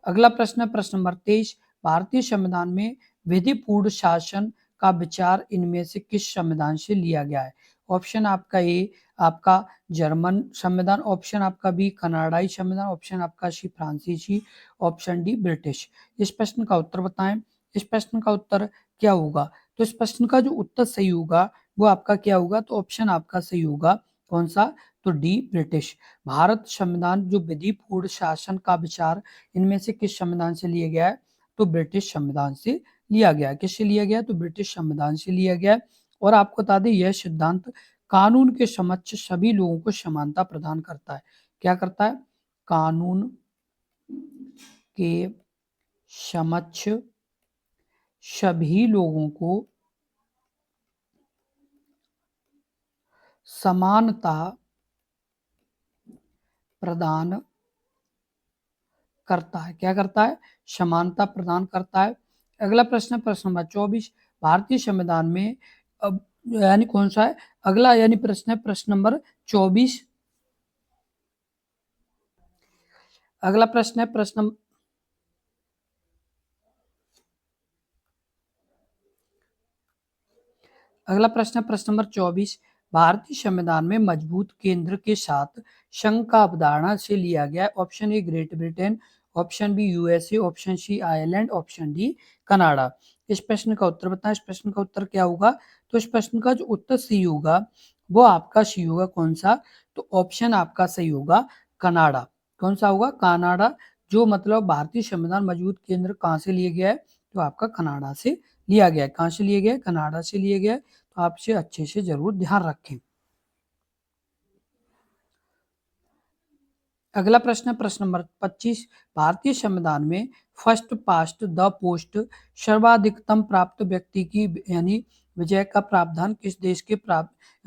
अगला प्रश्न है प्रश्न नंबर 23 भारतीय संविधान में विधिपूर्ण शासन का विचार इनमें से किस संविधान से लिया गया है? ऑप्शन आपका ए आपका जर्मन संविधान, ऑप्शन आपका बी कनाडाई संविधान, ऑप्शन आपका सी फ्रांसीसी, ऑप्शन डी ब्रिटिश। इस प्रश्न का उत्तर बताएं, इस प्रश्न का उत्तर क्या होगा? तो इस प्रश्न का जो उत्तर सही होगा वो आपका क्या होगा? तो ऑप्शन आपका सही होगा कौन सा? तो डी ब्रिटिश। भारत संविधान जो विधिपूर्ण शासन का विचार इनमें से किस संविधान से लिया गया है? तो ब्रिटिश संविधान से लिया गया है। किससे लिया गया? तो ब्रिटिश संविधान से लिया गया है। और आपको बता दें यह सिद्धांत कानून के समक्ष सभी लोगों को समानता प्रदान करता है। क्या करता है? कानून के समक्ष सभी लोगों को समानता प्रदान करता है। क्या करता है? समानता प्रदान करता है। अगला प्रश्न, प्रश्न नंबर 24, भारतीय संविधान में अब यानी कौन सा है? अगला यानी प्रश्न है प्रश्न नंबर 24। अगला प्रश्न है अगला प्रश्न है प्रश्न नंबर 24, भारतीय संविधान में मजबूत केंद्र के साथ संघ का अवधारणा से लिया गया। Option A Great Britain, option B USA, option C Ireland, option D Canada. इस प्रश्न का उत्तर बताएं। इस प्रश्न का उत्तर क्या होगा? तो इस प्रश्न का जो उत्तर सही होगा वो आपका सी होगा। कौन सा? तो ऑप्शन आपका सही होगा कनाडा। कौन सा होगा? कनाडा। जो मतलब भारतीय संविधान मजबूत केंद्र कहाँ से लिया गया है? तो आपका कनाडा से लिया गया है। कहाँ से लिया गया है? कनाडा से लिया गया है। तो आप इसे अच्छे से जरूर ध्यान रखें। अगला प्रश्न है प्रश्न नंबर 25, भारतीय संविधान में फर्स्ट पास्ट द पोस्ट सर्वाधिकतम प्राप्त व्यक्ति की यानी विजय का प्रावधान किस देश के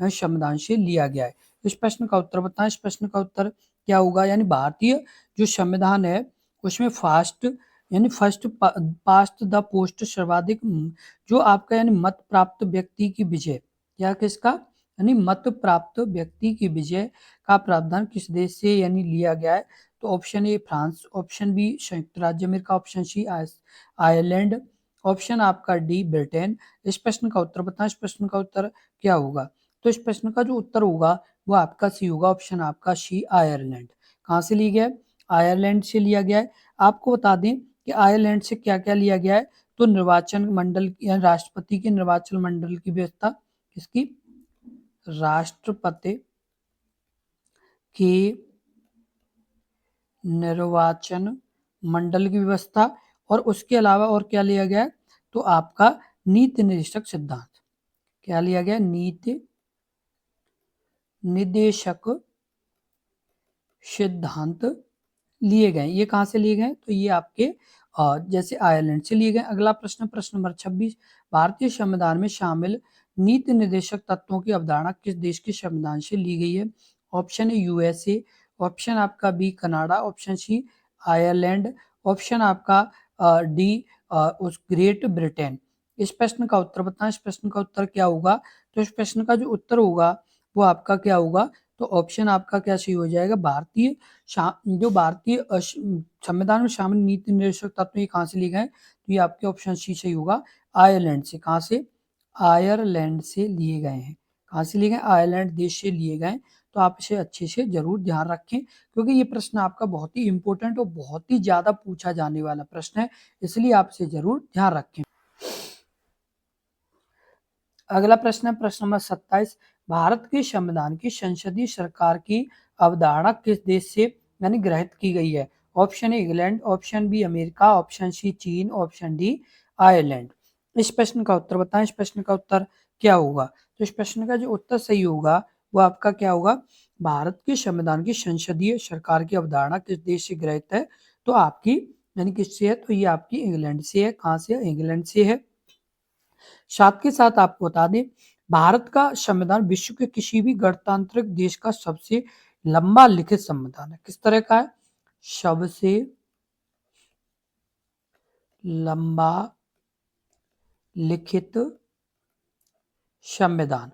संविधान से लिया गया है? इस प्रश्न का उत्तर बताएं। इस प्रश्न का उत्तर क्या होगा? यानी भारतीय जो संविधान है उसमें फास्ट यानी फर्स्ट पास्ट द पोस्ट सर्वाधिक जो आपका यानी मत प्राप्त व्यक्ति की विजय, या किसका? यानी मत प्राप्त व्यक्ति की विजय का प्रावधान किस देश से यानी लिया गया है? तो option A France, option B संयुक्त राज्य America, option C Ireland, option आपका डी ब्रिटेन। इस प्रश्न का उत्तर बताएं। इस प्रश्न का उत्तर क्या होगा? तो इस प्रश्न का जो उत्तर होगा वो आपका सी होगा। ऑप्शन आपका सी आयरलैंड। कहाँ से लिया गया है? आयरलैंड से लिया गया है। आपको बता दें कि आयरलैंड से क्या क्या लिया गया है? तो निर्वाचन मंडल या राष्ट्रपति के निर्वाचन मंडल की व्यवस्था, किसकी? राष्ट्रपति के निर्वाचन मंडल की व्यवस्था। और उसके अलावा और क्या लिया गया है? तो आपका नीति निर्देशक सिद्धांत। क्या लिया गया? नीति निर्देशक सिद्धांत लिए गए। ये कहाँ से लिए गए? तो ये आपके जैसे आयरलैंड से लिए गए। अगला प्रश्न, प्रश्न नंबर 26, भारतीय संविधान में शामिल नीति निर्देशक तत्वों की अवधारणा किस देश के संविधान से ली गई है? ऑप्शन ए यूएसए, ऑप्शन आपका B Canada, option C Ireland, option आपका डी उस ग्रेट ब्रिटेन। इस प्रश्न का उत्तर बताएं। इस प्रश्न का उत्तर क्या होगा? तो इस प्रश्न का जो उत्तर होगा वो आपका क्या होगा? तो ऑप्शन आपका क्या सही हो जाएगा? भारतीय जो भारतीय संविधान में शामिल नीति निर्देशक तत्व ये कहाँ से लिए गए? तो ये आपके ऑप्शन सी सही होगा, आयरलैंड से। कहाँ से? आयरलैंड से लिए गए हैं। कहाँ से लिए गए? आयरलैंड देश से लिए गए। तो आप इसे अच्छे से जरूर ध्यान रखें क्योंकि ये प्रश्न आपका बहुत ही इंपॉर्टेंट और बहुत ही ज्यादा पूछा जाने वाला प्रश्न है, इसलिए आप इसे जरूर ध्यान रखें। अगला प्रश्न है प्रश्न नंबर 27, भारत के संविधान की संसदीय सरकार की अवधारणा किस देश से यानी ग्रहित की गई है? Option A England, option B America, option C चीन, ऑप्शन डी आयरलैंड। इस प्रश्न का उत्तर बताएं। इस प्रश्न का उत्तर क्या होगा? तो इस प्रश्न का जो उत्तर सही होगा वो आपका क्या होगा? भारत के संविधान की संसदीय सरकार की अवधारणा किस देश से ग्रहित है? तो आपकी यानी किससे है? तो ये आपकी इंग्लैंड से है। कहाँ से? इंग्लैंड से है। साथ के साथ आपको बता दें भारत का संविधान विश्व के किसी भी गणतांत्रिक देश का सबसे लंबा लिखित संविधान है। किस तरह का है? सबसे लंबा लिखित संविधान।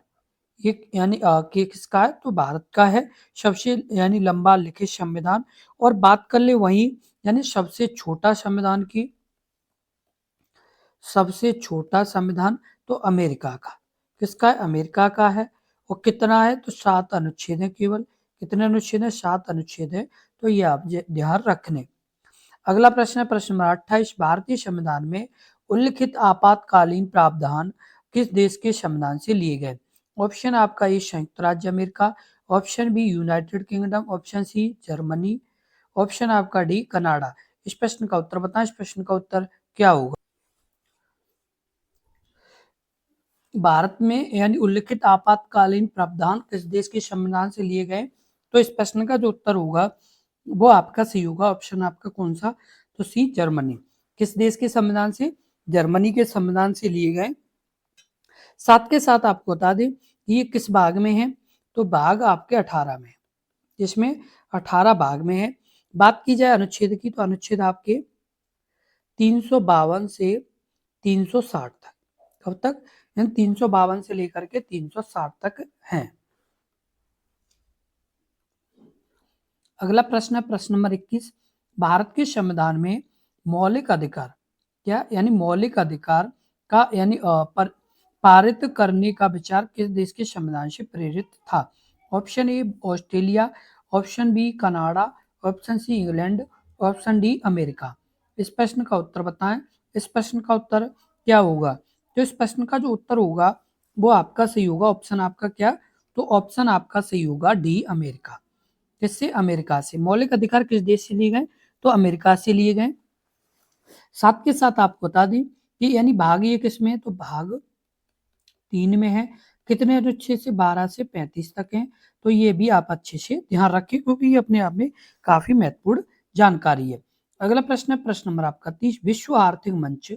ये यानी कि किसका है? तो भारत का है सबसे यानी लंबा लिखित संविधान। और बात कर ले वहीं यानी सबसे छोटा संविधान की, सबसे छोटा संविधान तो अमेरिका का। किसका है? अमेरिका का है। और कितना है? तो 7 अनुच्छेद है केवल। कितने अनुच्छेद है? 7 अनुच्छेद है। तो ये आप ध्यान रखने। अगला प्रश्न है प्रश्न नंबर 28, भारतीय संविधान में उल्लिखित आपातकालीन प्रावधान किस देश के संविधान से लिए गए? ऑप्शन आपका ए संयुक्त राज्य America, option B United Kingdom, option C Germany, option आपका डी कनाडा। इस प्रश्न का उत्तर बताएं। इस प्रश्न का उत्तर क्या होगा? भारत में यानी उल्लिखित आपातकालीन प्रावधान किस देश के संविधान से लिए गए? तो इस प्रश्न का जो उत्तर होगा वो आपका सी होगा। ऑप्शन आपका कौन सा? तो सी जर्मनी। किस देश के संविधान से? जर्मनी के संविधान से लिए गए। साथ के साथ आपको बता दें कि ये किस भाग में है? तो भाग आपके 18 में है, जिसमें 18 भाग में है। बात की जाए अनुच्छेद की, तो अनुच्छेद आपके 352 से 360 तक, कब तक? 352 से लेकर के 360 तक हैं। अगला प्रश्न है प्रश्न नंबर 21। भारत के संविधान में मौलिक अधिकार क्या यानी मौलिक अधिकार का यानी पारित करने का विचार किस देश के संविधान से प्रेरित था? Option A Australia, option B Canada, option C England, option D America. इस प्रश्न का उत्तर बताएं। इस प्रश्न का उत्तर क्या होगा? तो इस प्रश्न का जो उत्तर होगा वो आपका सही होगा। ऑप्शन आपका क्या? तो ऑप्शन आपका सही होगा डी अमेरिका। किससे? अमेरिका से। मौलिक अधिकार किस देश से लिए गए? तो अमेरिका से लिए गए। साथ के साथ आपको बता दें कि यानी भाग ये किस में है? तो भाग 3 में है। कितने अनुच्छेद से? 12 से 35 तक है। तो ये भी आप अच्छे से ध्यान रखें, क्योंकि ये अपने आप में काफी महत्वपूर्ण जानकारी है। अगला प्रश्न है प्रश्न नंबर आपका 30। विश्व आर्थिक मंच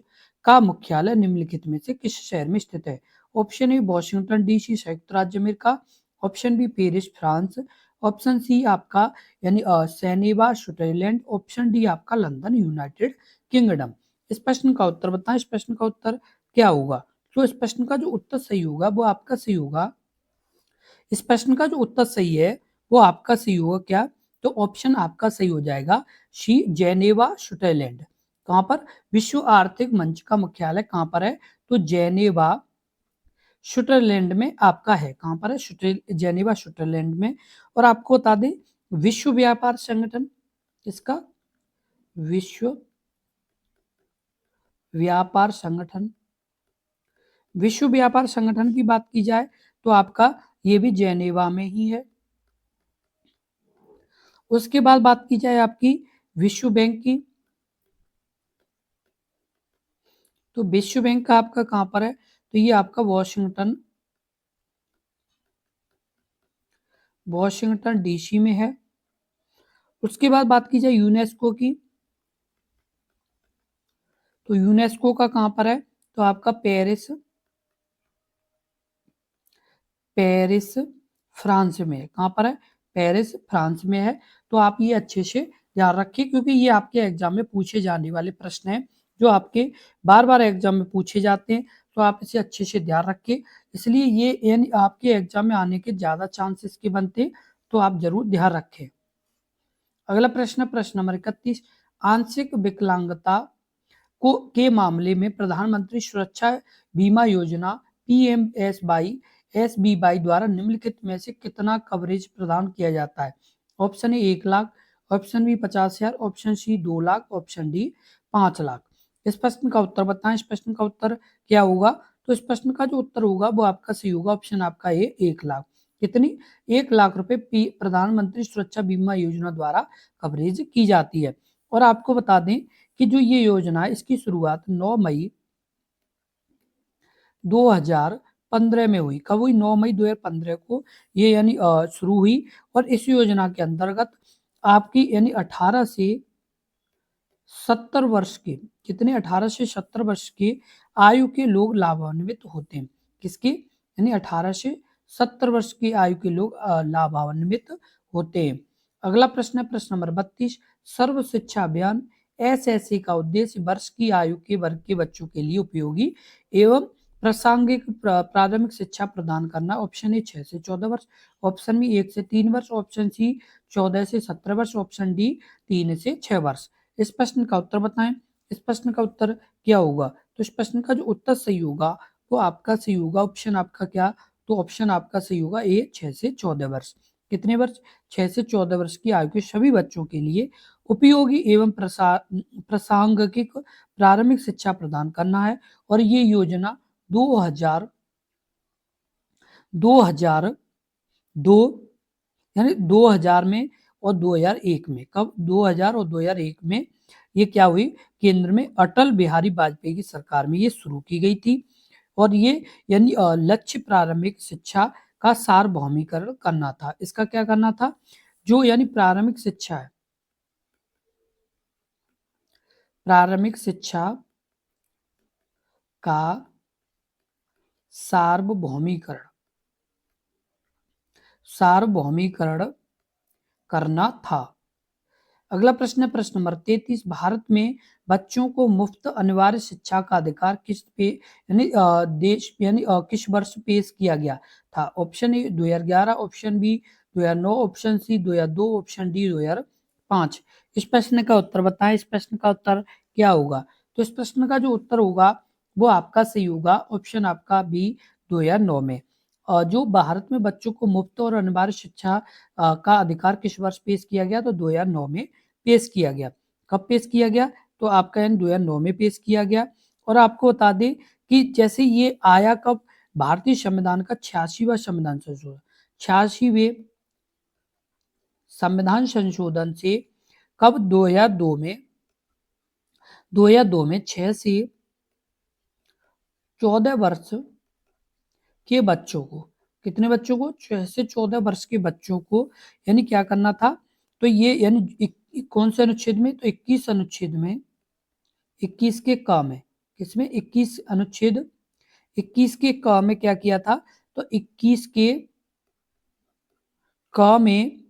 का मुख्यालय निम्नलिखित में से किस शहर में स्थित है? ऑप्शन ए वॉशिंगटन डीसी संयुक्त राज्य America, option B Paris France, option C आपका यानी जेनेवा स्विट्जरलैंड, ऑप्शन डी आपका लंदन यूनाइटेड किंगडम। इस प्रश्न का उत्तर बताएं। इस प्रश्न का उत्तर क्या होगा? तो इस प्रश्न का जो उत्तर सही होगा वो आपका सही होगा। इस प्रश्न का जो उत्तर सही है वो आपका सही होगा क्या? तो ऑप्शन आपका सही हो जाएगा सी जेनेवा स्विट्जरलैंड। कहां पर? विश्व आर्थिक मंच का मुख्यालय कहां पर है? तो जेनेवा स्विट्जरलैंड में आपका है। कहां पर है? जेनेवा स्विट्जरलैंड में। और आपको बता दें विश्व व्यापार संगठन, इसका विश्व व्यापार संगठन, विश्व व्यापार संगठन की बात की जाए तो आपका ये भी जेनेवा में ही है। उसके बाद बात की जाए आपकी विश्व बैंक की, तो विश्व बैंक का आपका कहां पर है? तो ये आपका वॉशिंगटन डीसी में है। उसके बाद बात की जाए यूनेस्को की, तो यूनेस्को का कहां पर है? तो आपका पेरिस फ्रांस में है। कहां पर है? पेरिस फ्रांस में है। तो आप ये अच्छे से ध्यान रखिए, क्योंकि ये आपके एग्जाम में पूछे जाने वाले प्रश्न हैं, जो आपके बार बार एग्जाम में पूछे जाते हैं। तो आप इसे अच्छे से ध्यान रखिए, इसलिए ये यानी आपके एग्जाम में आने के ज्यादा चांसेस के बनते हैं। तो आप जरूर ध्यान रखें। अगला प्रश्न प्रश्न नंबर 31। आंशिक विकलांगता को के मामले में प्रधानमंत्री सुरक्षा बीमा योजना PMSY SBY द्वारा निम्नलिखित में से कितना कवरेज प्रदान किया जाता है? Option A 1 lakh, option B 50,000, option C 2 lakh, option D 5 lakh. इस प्रश्न का उत्तर बताएं। इस प्रश्न का उत्तर क्या होगा? तो इस प्रश्न का जो उत्तर होगा वो आपका सही होगा। ऑप्शन आपका ए 1 लाख। कितनी? 1 लाख रुपए प्रधानमंत्री सुरक्षा बीमा योजना द्वारा कवरेज की जाती है। और आपको बता दें कि जो ये योजना है इसकी शुरुआत 9 मई 2015 में हुई। कब हुई? 9 मई 2015 को ये यानी शुरू हुई। और इस योजना के अंतर्गत आपकी यानी 18 से 70 वर्ष के, कितने? 18 से 70 वर्ष की आयु के लोग लाभान्वित होते हैं। किसके? यानी 18 से 70 वर्ष की आयु के लोग लाभान्वित होते हैं। अगला प्रश्न है प्रश्न नंबर 32। सर्व शिक्षा अभियान SSA का उद्देश्य वर्ष की आयु के वर्ग के बच्चों के लिए उपयोगी एवं प्रासंगिक प्राथमिक शिक्षा प्रदान करना। ऑप्शन ए 6 से 14 वर्ष, ऑप्शन बी 1 से 3 वर्ष, ऑप्शन सी 14 से 17 वर्ष, ऑप्शन डी 3 से 6 वर्ष। इस प्रश्न का उत्तर बताएं। इस प्रश्न का उत्तर क्या होगा? तो इस प्रश्न का जो उत्तर सही होगा वो आपका सही होगा। ऑप्शन आपका क्या? तो ऑप्शन आपका सही होगा ए 6 से 14 वर्ष। कितने वर्ष? 6 से 14 वर्ष की आयु के सभी बच्चों के लिए उपयोगी एवं प्रासंगिक प्रारंभिक शिक्षा प्रदान करना है। और ये योजना 2002 यानी 2000 में और 2001 में। कब? 2000 और 2001 में ये क्या हुई? केंद्र में अटल बिहारी वाजपेयी की सरकार में ये शुरू की गई थी। और ये यानी लक्ष्य प्रारंभिक शिक्षा का सार्वभौमिकरण करना था। इसका क्या करना था? जो यानी प्रारंभिक शिक्षा है, प्रारंभिक शिक्षा का सार्वभौमिकरण, सार्वभौमिकरण करना था। अगला प्रश्न है प्रश्न नंबर 33। भारत में बच्चों को मुफ्त अनिवार्य शिक्षा का अधिकार किस पे यानी देश यानी किस वर्ष पेश किया गया था? Option A 2011, option B 2009, option C 2002, option D 2005। इस प्रश्न का उत्तर बताएं। इस प्रश्न का उत्तर क्या होगा? तो इस प्रश्न का जो उत्तर होगा वो आपका सही होगा, ऑप्शन आपका बी 2009 में। जो भारत में बच्चों को मुफ्त और अनिवार्य शिक्षा का अधिकार किस वर्ष पेश किया गया? तो 2009 में पेश किया गया। कब पेश किया गया? तो आपका यानी 2009 में पेश किया गया। और आपको बता दें कि जैसे ये आया कब? भारतीय संविधान का 86वां संविधान संशोधन, 86वें संविधान संशोधन से कब? 2002 में, 2002 में 6 से 14 वर्ष के बच्चों को, कितने बच्चों को? 6 से 14 वर्ष के बच्चों को यानी क्या करना था? तो ये यानी कौन से अनुच्छेद में? तो 21 अनुच्छेद में, 21 के क में, किसमें? 21 अनुच्छेद 21 के क में क्या किया था? तो 21 के क में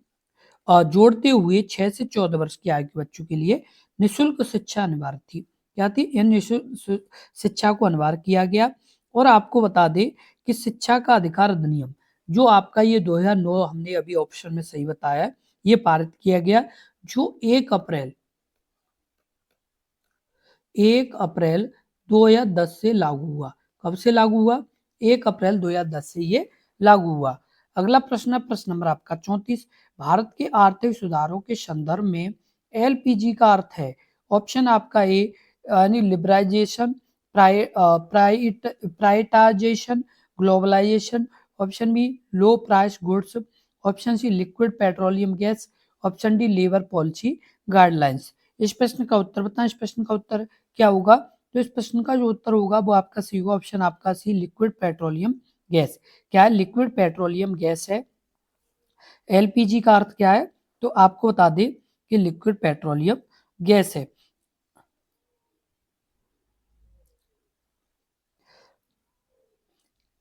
जोड़ते हुए 6 से 14 वर्ष की आयु के बच्चों के लिए निःशुल्क शिक्षा अनिवार्य थी। क्या थी? यह निःशुल्क शिक्षा को अनिवार्य किया गया। और आपको बता दें कि शिक्षा का अधिकार अधिनियम जो आपका ये 2009 हमने अभी ऑप्शन में सही बताया, ये पारित किया गया, जो 1 अप्रैल 2010 से लागू हुआ। कब से लागू हुआ? 1 अप्रैल 2010 से ये लागू हुआ। अगला प्रश्न है प्रश्न नंबर आपका 34। भारत के आर्थिक सुधारों के संदर्भ में एलपीजी का अर्थ है। ऑप्शन आपका ए यानी liberalisation, privatisation, globalisation, option B low price goods, option C liquid petroleum gas, option D labour policy guidelines. इस प्रश्न का उत्तर बताएं। इस प्रश्न का उत्तर क्या होगा? तो इस प्रश्न का जो उत्तर होगा वो आपका सी होगा, ऑप्शन आपका सी लिक्विड पेट्रोलियम गैस। क्या है? लिक्विड पेट्रोलियम गैस है। एलपीजी का अर्थ क्या है? तो आपको बता दें कि लिक्विड पेट्रोलियम गैस है।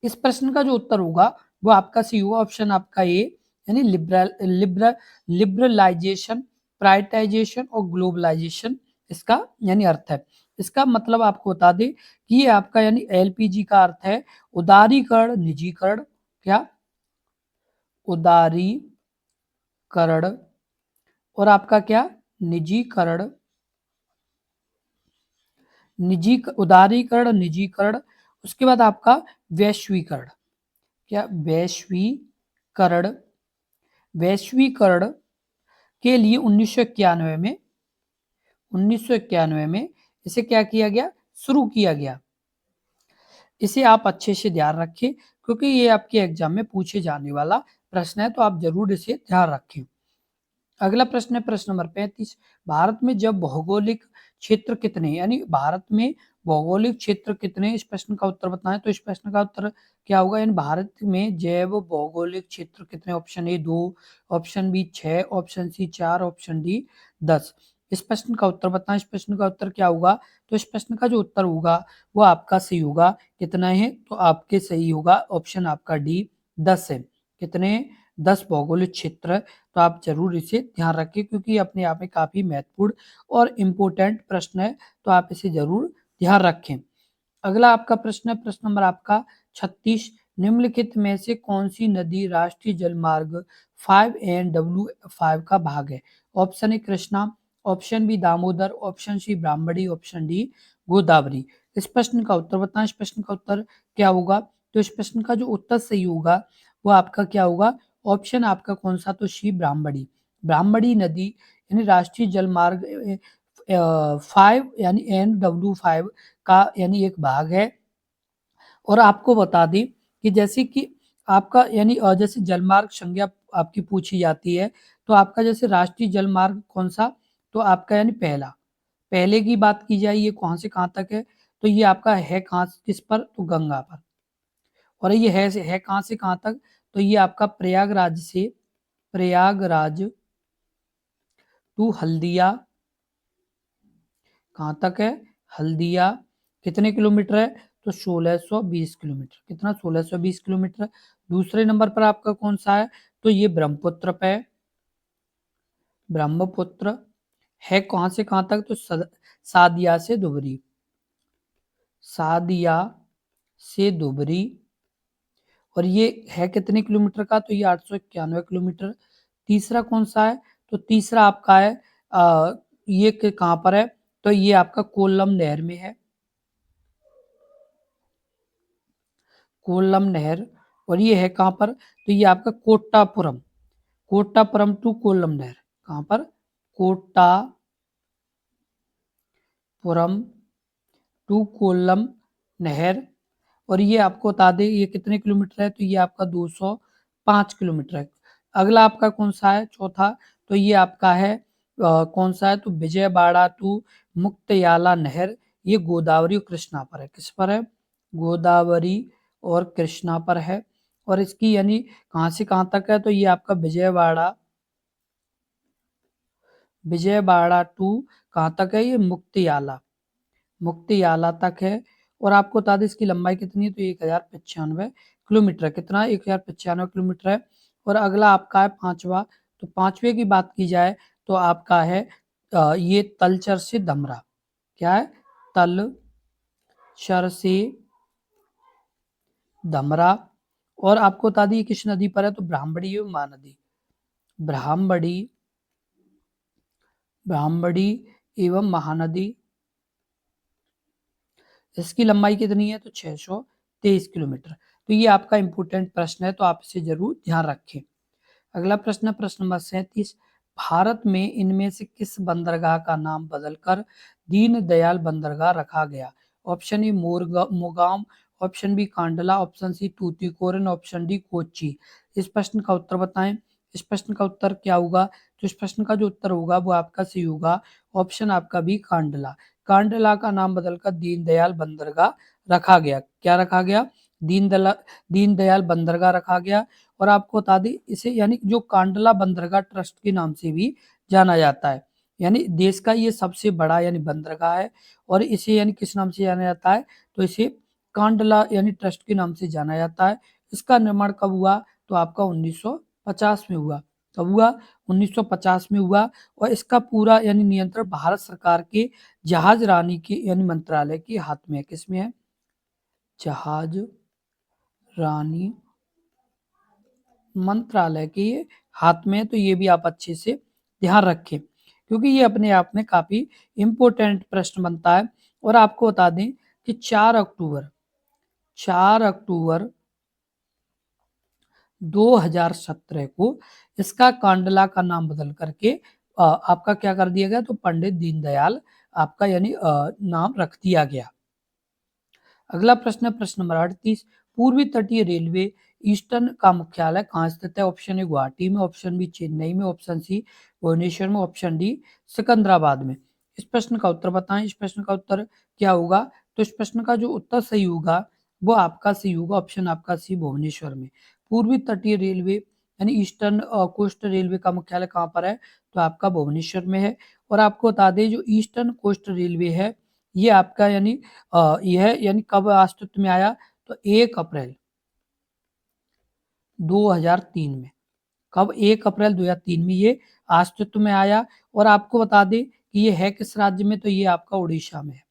इस प्रश्न का जो उत्तर होगा वो आपका सी होगा, ऑप्शन आपका ए यानी लिबरलाइजेशन, प्राइवेटाइजेशन और ग्लोबलाइजेशन इसका यानी अर्थ है। इसका मतलब आपको बता दें कि ये आपका यानी एलपीजी का अर्थ है उदारीकरण, निजीकरण। क्या? उदारीकरण और आपका क्या? निजीकरण, उदारीकरण, निजीकरण। उसके बाद आपका वैश्वीकरण। क्या? वैश्वीकरण, वैश्वीकरण के लिए 1991 में इसे क्या किया गया? शुरू किया गया। इसे आप अच्छे से ध्यान रखें क्योंकि ये आपके एग्जाम में पूछे जाने वाला प्रश्न है, तो आप जरूर इसे ध्यान रखें। अगला प्रश्न है प्रश्न नंबर 35। भारत में जब भौगोलिक क्षेत्र कितने, यानी भारत में भौगोलिक क्षेत्र कितने? इस प्रश्न का उत्तर बताएं। तो इस प्रश्न का उत्तर क्या होगा? यानी भारत में जैव भौगोलिक क्षेत्र कितने? Option A 2, option B 6, option C 4, option D 10। इस प्रश्न का उत्तर बताएं। इस प्रश्न का उत्तर क्या होगा? तो इस प्रश्न का जो उत्तर होगा वो आपका सही होगा। कितना है? तो आपके सही होगा, ऑप्शन आपका डी 10 है। कितने? 10 भौगोलिक क्षेत्र। तो आप जरूर इसे ध्यान रखें क्योंकि ये अपने आप में काफी महत्वपूर्ण और इम्पोर्टेंट प्रश्न है, तो आप इसे जरूर ध्यान रखें। अगला आपका प्रश्न है प्रश्न नंबर आपका 36। निम्नलिखित में से कौन सी नदी राष्ट्रीय जलमार्ग 5 का भाग है? Option A Krishna, option B Damodar, option C Brahmani, option D Godavari. इस प्रश्न का उत्तर बताएं। इस प्रश्न का उत्तर क्या होगा? तो इस प्रश्न का जो उत्तर सही होगा वो आपका क्या होगा? ऑप्शन आपका कौन सा? तो सी ब्राह्मणी। ब्राह्मणी नदी यानी राष्ट्रीय जलमार्ग 5 यानी NW5 का यानी एक भाग है। और आपको बता दें कि जैसे कि आपका यानी जैसे जलमार्ग संज्ञा आपकी पूछी जाती है, तो आपका जैसे राष्ट्रीय जलमार्ग कौन सा, तो आपका यानी पहला, पहले की बात की जाए ये कहाँ से कहाँ तक है, तो ये आपका है कहाँ किस पर, तो गंगा पर। और ये है कहाँ से कहाँ तक, तो ये आपका प्रयागराज से, प्रयागराज टू हल्दिया, कहाँ तक है, हल्दिया, कितने किलोमीटर है, तो 1620 किलोमीटर, कितना 1620 किलोमीटर। दूसरे नंबर पर आपका कौन सा है, तो ये ब्रह्मपुत्र पे, ब्रह्मपुत्र है कहाँ से कहाँ तक, तो सादिया से धुबरी, सादिया से धुबरी। और ये है कितने किलोमीटर का, तो ये 891 किलोमीटर। तीसरा कौन सा है, तो तीसरा आपका है ये कहाँ पर है, तो ये आपका कोल्लम नहर में है, कोल्लम नहर। और ये है कहाँ पर, तो ये आपका कोट्टापुरम, कोट्टापुरम टू कोल्लम नहर, कहाँ पर, कोट्टापुरम टू कोल्लम नहर। और ये आपको बता दें ये कितने किलोमीटर है, तो ये आपका 205 किलोमीटर है। अगला आपका कौन सा है, चौथा, तो ये आपका है कौन सा है, तो विजयवाड़ा टू मुक्तयाला नहर, ये गोदावरी और कृष्णा पर है, किस पर है, गोदावरी और कृष्णा पर है। और इसकी यानी कहाँ से कहाँ तक है, तो ये आपका विजयवाड़ा, विजयवाड़ा टू कहाँ तक है, ये मुक्तियाला, मुक्तियाला तक है। और आपको बता दें इसकी लंबाई कितनी है, तो 1095 किलोमीटर है, कितना, 1095 किलोमीटर है। और अगला आपका है पांचवा, तो पांचवे की बात की जाए तो आपका है ये तलचर से धमरा, क्या है, तलचर से धमरा। और आपको बता दी किस नदी पर है, तो ब्राह्मणी एवं महानदी, ब्राह्मणी, ब्राह्मणी एवं महानदी। इसकी लंबाई कितनी है, तो 623 किलोमीटर। तो ये आपका इंपोर्टेंट प्रश्न है, तो आप इसे जरूर ध्यान रखें। अगला प्रश्न, प्रश्न नंबर 37, भारत में इनमें से किस बंदरगाह का नाम बदलकर दीनदयाल बंदरगाह रखा गया। ऑप्शन ए मोगाम, option B Kandla, option C Tuticorin, option D Kochi. इस प्रश्न का उत्तर बताएं। इस प्रश्न का उत्तर क्या होगा, तो इस प्रश्न का जो उत्तर होगा वो आपका सही होगा, ऑप्शन आपका बी कांडला। कांडला का नाम बदलकर दीनदयाल बंदरगाह रखा गया, क्या रखा गया, दीनदयाल बंदरगाह रखा गया। और आपको बता दें इसे यानी जो कांडला बंदरगाह ट्रस्ट के नाम से भी जाना जाता है, यानी देश का ये सबसे बड़ा यानी बंदरगाह है। और इसे यानी किस नाम से जाना जाता है, तो इसे कांडला यानी ट्रस्ट के नाम से जाना जाता है। इसका निर्माण कब हुआ, तो आपका 1950 में हुआ, कब हुआ, 1950 में हुआ। और इसका पूरा यानी नियंत्रण भारत सरकार के जहाज रानी के यानी मंत्रालय के हाथ में है, किसमें है, जहाज रानी मंत्रालय के ये हाथ में है। तो ये भी आप अच्छे से ध्यान रखें, क्योंकि ये अपने आप में काफी इंपॉर्टेंट प्रश्न बनता है। और आपको बता दें कि 4 अक्टूबर 2017 को इसका कांडला का नाम बदल करके आपका क्या कर दिया गया, तो पंडित दीनदयाल आपका यानी नाम रख दिया गया। अगला प्रश्न है प्रश्न नंबर 38, पूर्वी तटीय रेलवे ईस्टर्न का मुख्यालय कहाँ स्थित है। ऑप्शन ए गुवाहाटी में, ऑप्शन बी चेन्नई में, ऑप्शन सी भुवनेश्वर में, ऑप्शन डी सिकंदराबाद में। इस प्रश्न का उत्तर बताएं। इस प्रश्न का उत्तर क्या होगा, तो इस प्रश्न का जो उत्तर सही होगा वो आपका सही होगा, ऑप्शन आपका सी भुवनेश्वर में। पूर्वी तटीय रेलवे यानी ईस्टर्न कोस्ट रेलवे का मुख्यालय कहाँ पर है, तो आपका भुवनेश्वर में है। और आपको बता दें जो ईस्टर्न कोस्ट रेलवे है ये आपका यानी यह यानी कब अस्तित्व में आया, तो 1 अप्रैल 2003 में, कब, 1 अप्रैल 2003 में ये अस्तित्व में आया। और आपको बता दें कि ये है किस राज्य में, तो ये आपका उड़ीसा में है,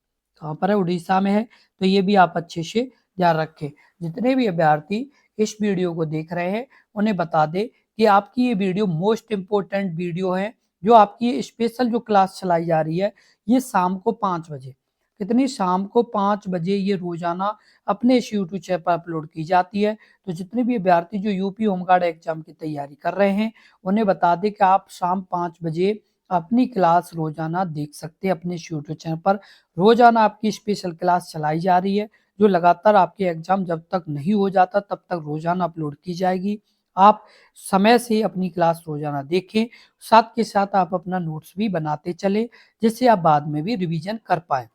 कहाँ पर है, उड़ीसा में है। तो ये भी आप अच्छे से ध्यान रखें। जितने भी अभ्यर्थी इस वीडियो को देख रहे हैं उन्हें बता दें कि आपकी ये वीडियो मोस्ट इम्पोर्टेंट वीडियो है। जो आपकी स्पेशल जो क्लास चलाई जा रही है ये शाम को 5 बजे, कितनी, शाम को 5 बजे ये रोजाना अपने इस यूट्यूब चैनल पर अपलोड की जाती है। तो जितने भी अभ्यर्थी जो यूपी होमगार्ड एग्जाम की तैयारी कर रहे हैं उन्हें बता दें कि आप शाम 5 बजे अपनी क्लास रोजाना देख सकते हैं अपने यूट्यूब चैनल पर। रोजाना आपकी स्पेशल क्लास चलाई जा रही है, जो लगातार आपके एग्जाम जब तक नहीं हो जाता तब तक रोजाना अपलोड की जाएगी। आप समय से अपनी क्लास रोजाना देखें, साथ के साथ आप अपना नोट्स भी बनाते चले, जिससे आप बाद में भी रिवीजन कर पाए।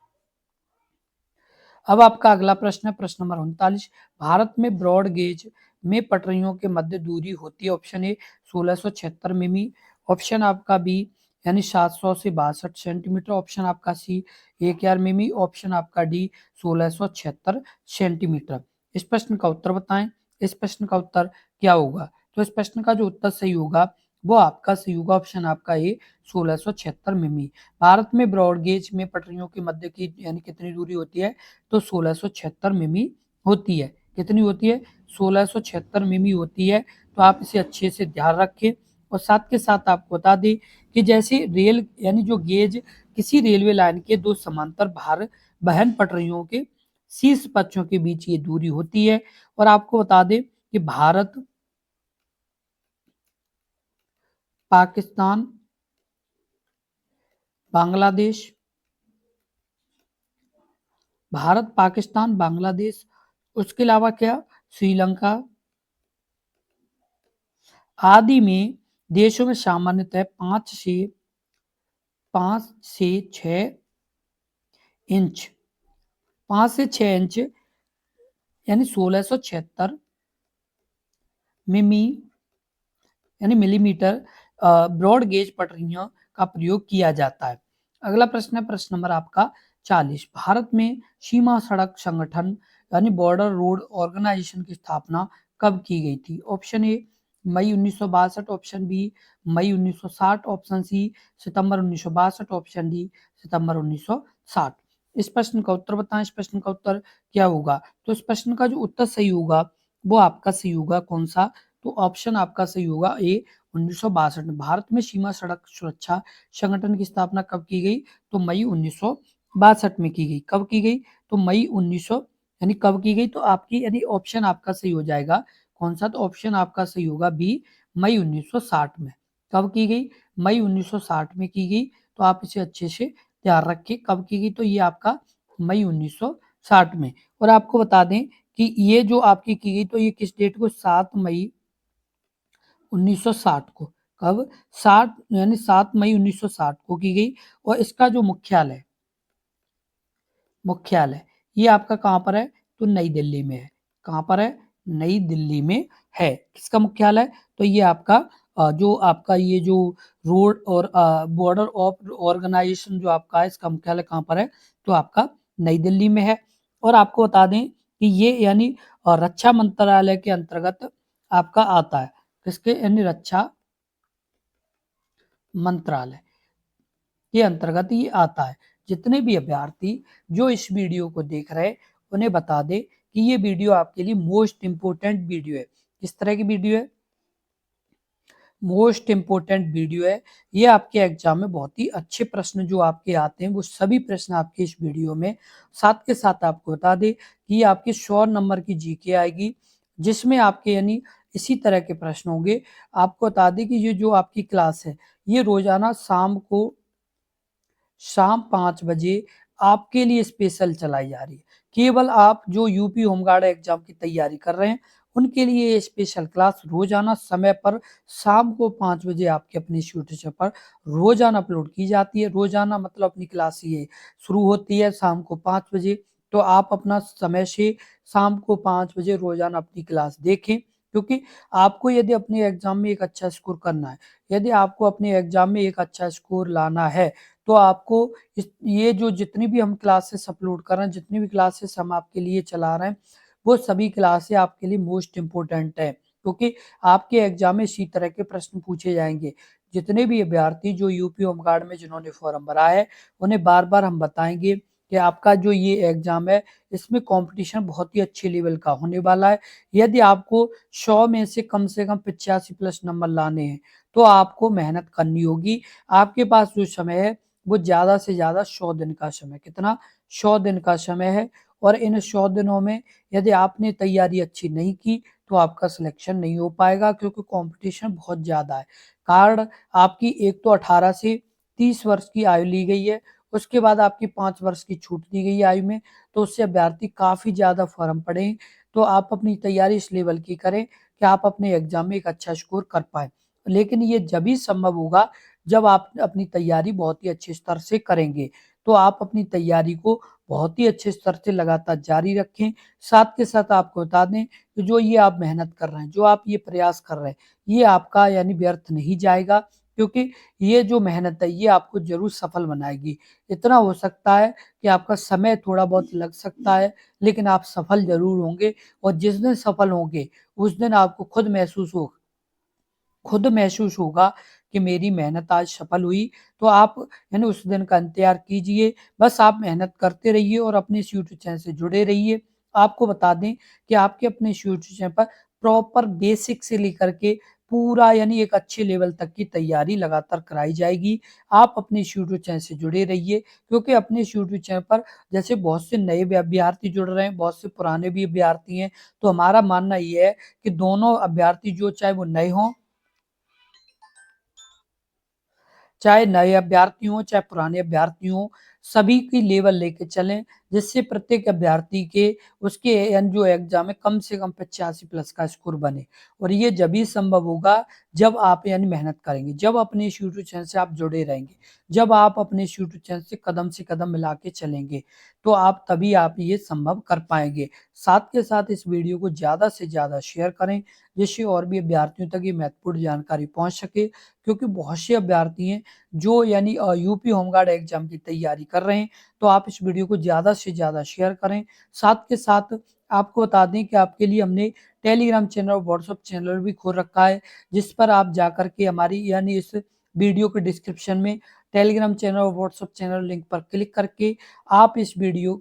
अब आपका अगला प्रश्न है प्रश्न नंबर 39। भारत में ब्रॉड गेज में पटरियों के मध्य दूरी होती है। ऑप्शन ए 1676 मिमी, ऑप्शन आपका बी यानी 700 से 62 सेंटीमीटर, ऑप्शन आपका सी 1000 मिमी, ऑप्शन आपका डी 1676 सेंटीमीटर। इस प्रश्न का उत्तर बताएं। इस प्रश्न का उत्तर क्या होगा? तो इस प्रश्न का जो उत्तर सही होगा वो आपका सही होगा ऑप्शन आपका ए 1676 मिमी। भारत में ब्रॉड गेज में पटरियों के मध्य की यानी कितनी दूरी होती है? तो 1676 मिमी होती है। कितनी होती है? 1676 मिमी होती है। तो आप इसे अच्छे से ध्यान रखें और साथ के साथ आपको बता दें कि जैसे रेल यानी जो गेज किसी रेलवे लाइन के दो समांतर भार वहन पटरियों के शीर्ष पक्षों के बीच ये दूरी होती है। और आपको बता दें कि भारत पाकिस्तान बांग्लादेश भारत पाकिस्तान बांग्लादेश उसके अलावा क्या श्रीलंका आदि में देशों में सामान्यतः 5 से 6 इंच 5 से 6 इंच यानी 1676 मिमी यानी मिलीमीटर ब्रॉड गेज पटरियों का प्रयोग किया जाता है। अगला प्रश्न है प्रश्न नंबर आपका 40। भारत में सीमा सड़क संगठन यानी बॉर्डर रोड ऑर्गेनाइजेशन की स्थापना कब की गई थी? ऑप्शन ए मई 1962, ऑप्शन बी मई 1960, ऑप्शन सी सितंबर 1962, ऑप्शन डी सितंबर 1960। इस प्रश्न का उत्तर बताएं। इस प्रश्न का उत्तर क्या होगा? तो इस प्रश्न का जो उत्तर सही होगा वो आपका सही होगा कौन सा? तो ऑप्शन आपका सही होगा ए 1962 में। भारत में सीमा सड़क सुरक्षा संगठन की स्थापना कब की गई? तो मई 1962 में की गई। कब की गई? तो मई 1900 यानी कब की गई? तो आपकी यानी ऑप्शन आपका सही हो जाएगा कौन सा? तो ऑप्शन आपका सही होगा बी मई 1960 में। कब की गई? मई 1960 में की गई। तो आप इसे अच्छे से ध्यान रखिए कब की गई? तो ये आपका मई 1960 में। और आपको बता दें कि ये जो आपकी की गई तो ये किस डेट को? 7 मई 1960 को। कब? 60 यानी 7 मई 1960 को की गई। और इसका जो मुख्यालय ये आपका कहाँ पर है? तो नई दिल्ली में है। कहाँ पर है? नई दिल्ली में है। किसका मुख्यालय? तो ये आपका जो आपका ये जो रोड और बॉर्डर ऑफ ऑर्गेनाइजेशन जो आपका है इसका मुख्यालय कहाँ पर है? तो आपका नई दिल्ली में है। और आपको बता दें कि ये यानी रक्षा मंत्रालय के अंतर्गत आपका आता है। किसके? यानी रक्षा मंत्रालय के अंतर्गत ये आता है। जितने भी अभ्यर्थी जो इस वीडियो को देख रहे हैं उन्हें बता दें कि ये वीडियो आपके लिए मोस्ट इंपोर्टेंट वीडियो है। किस तरह की वीडियो है? मोस्ट इंपोर्टेंट वीडियो है। ये आपके एग्जाम में बहुत ही अच्छे प्रश्न जो आपके आते हैं वो सभी प्रश्न आपके इस वीडियो में। साथ के साथ आपको बता दें कि ये आपके 100 नंबर की जीके आएगी जिसमें आपके यानी इसी तरह के प्रश्न होंगे। आपको बता दें कि ये जो आपकी क्लास है ये रोजाना शाम 5 बजे आपके लिए स्पेशल चलाई जा रही है। केवल आप जो यूपी होमगार्ड एग्जाम की तैयारी कर रहे हैं उनके लिए ये स्पेशल क्लास रोजाना समय पर शाम को 5 बजे आपके अपने यूट्यूब पर रोजाना अपलोड की जाती है। रोजाना मतलब अपनी क्लास ये शुरू होती है शाम को 5 बजे। तो आप अपना समय से शाम को 5 बजे रोजाना अपनी क्लास देखें क्योंकि आपको यदि अपने एग्जाम में एक अच्छा स्कोर करना है, यदि आपको अपने एग्जाम में एक अच्छा स्कोर लाना है तो आपको ये जो जितनी भी हम क्लासेस अपलोड कर रहे हैं, जितनी भी क्लासेस हम आपके लिए चला रहे हैं वो सभी क्लासेस आपके लिए मोस्ट इंपोर्टेंट है क्योंकि आपके एग्जाम में इसी तरह के प्रश्न पूछे जाएंगे। जितने भी अभ्यर्थी जो यूपी होमगार्ड में जिन्होंने फॉर्म भरा है उन्हें बार बार हम बताएंगे कि आपका जो ये एग्जाम है इसमें कंपटीशन बहुत ही अच्छे लेवल का होने वाला है। यदि आपको 100 में से कम 85 प्लस नंबर लाने हैं तो आपको मेहनत करनी होगी। आपके पास जो समय है वो ज्यादा से ज्यादा 100 दिन का समय। कितना? 100 दिन का समय है। और इन 100 दिनों में यदि आपने तैयारी अच्छी नहीं की तो आपका सिलेक्शन नहीं हो पाएगा क्योंकि कंपटीशन बहुत ज्यादा है। कारण आपकी एक तो 18 से 30 वर्ष की आयु ली गई है उसके बाद आपकी 5 वर्ष की छूट दी गई है आयु में, तो उससे अभ्यर्थी काफ़ी ज़्यादा फॉर्म पढ़ें। तो आप अपनी तैयारी इस लेवल की करें कि आप अपने एग्ज़ाम में एक अच्छा स्कोर कर पाएँ। लेकिन ये जभी संभव होगा जब आप अपनी तैयारी बहुत ही अच्छे स्तर से करेंगे। तो आप अपनी तैयारी को बहुत ही अच्छे स्तर से लगातार जारी रखें। साथ के साथ आपको बता दें कि जो ये आप मेहनत कर रहे हैं, जो आप ये प्रयास कर रहे हैं, ये आपका यानी व्यर्थ नहीं जाएगा, क्योंकि ये जो मेहनत है ये आपको ज़रूर सफल बनाएगी। इतना हो सकता है कि आपका समय थोड़ा बहुत लग सकता है, लेकिन आप सफल ज़रूर होंगे और जिस दिन सफल होंगे, उस दिन आपको खुद महसूस होगा कि मेरी मेहनत आज सफल हुई। तो आप यानी उस दिन का इंतज़ार कीजिए। बस आप मेहनत करते रहिए और अपने इस यूट्यूब चैनल से जुड़े रहिए। आपको बता दें कि आपके अपने इस यूट्यूब चैनल पर प्रॉपर बेसिक से लेकर के पूरा यानी एक अच्छे लेवल तक की तैयारी लगातार कराई जाएगी। आप अपने इस यूट्यूब चैनल से जुड़े रहिए, क्योंकि अपने इस यूट्यूब चैनल पर जैसे बहुत से नए अभ्यर्थी जुड़ रहे हैं, बहुत से पुराने भी अभ्यर्थी हैं। तो हमारा मानना ये है कि दोनों अभ्यर्थी जो चाहे वो नए हों, चाहे नए अभ्यर्थी हों, चाहे पुराने अभ्यर्थी हों, सभी की लेवल लेके चलें, जिससे प्रत्येक अभ्यर्थी के उसके यानी जो एग्ज़ाम है कम से कम 85 प्लस का स्कोर बने। और ये जभी संभव होगा जब आप यानी मेहनत करेंगे, जब अपने इस यूट्यूब चैनल से आप जुड़े रहेंगे, जब आप अपने इस यूट्यूब चैनल से कदम मिला के चलेंगे, तो आप तभी आप ये संभव कर पाएँगे। साथ के साथ इस वीडियो को ज़्यादा से ज़्यादा शेयर करें, जिससे और भी अभ्यर्थियों तक ये महत्वपूर्ण जानकारी पहुँच सके, क्योंकि बहुत से अभ्यर्थी हैं जो यानी यूपी होमगार्ड एग्ज़ाम की तैयारी कर रहे हैं। तो आप इस वीडियो को ज़्यादा से ज़्यादा शेयर करें। साथ के साथ आपको बता दें कि आपके लिए हमने टेलीग्राम चैनल और व्हाट्सएप चैनल भी खोल रखा है, जिस पर आप जाकर के हमारी यानी इस वीडियो के डिस्क्रिप्शन में टेलीग्राम चैनल और व्हाट्सएप चैनल लिंक पर क्लिक करके आप इस वीडियो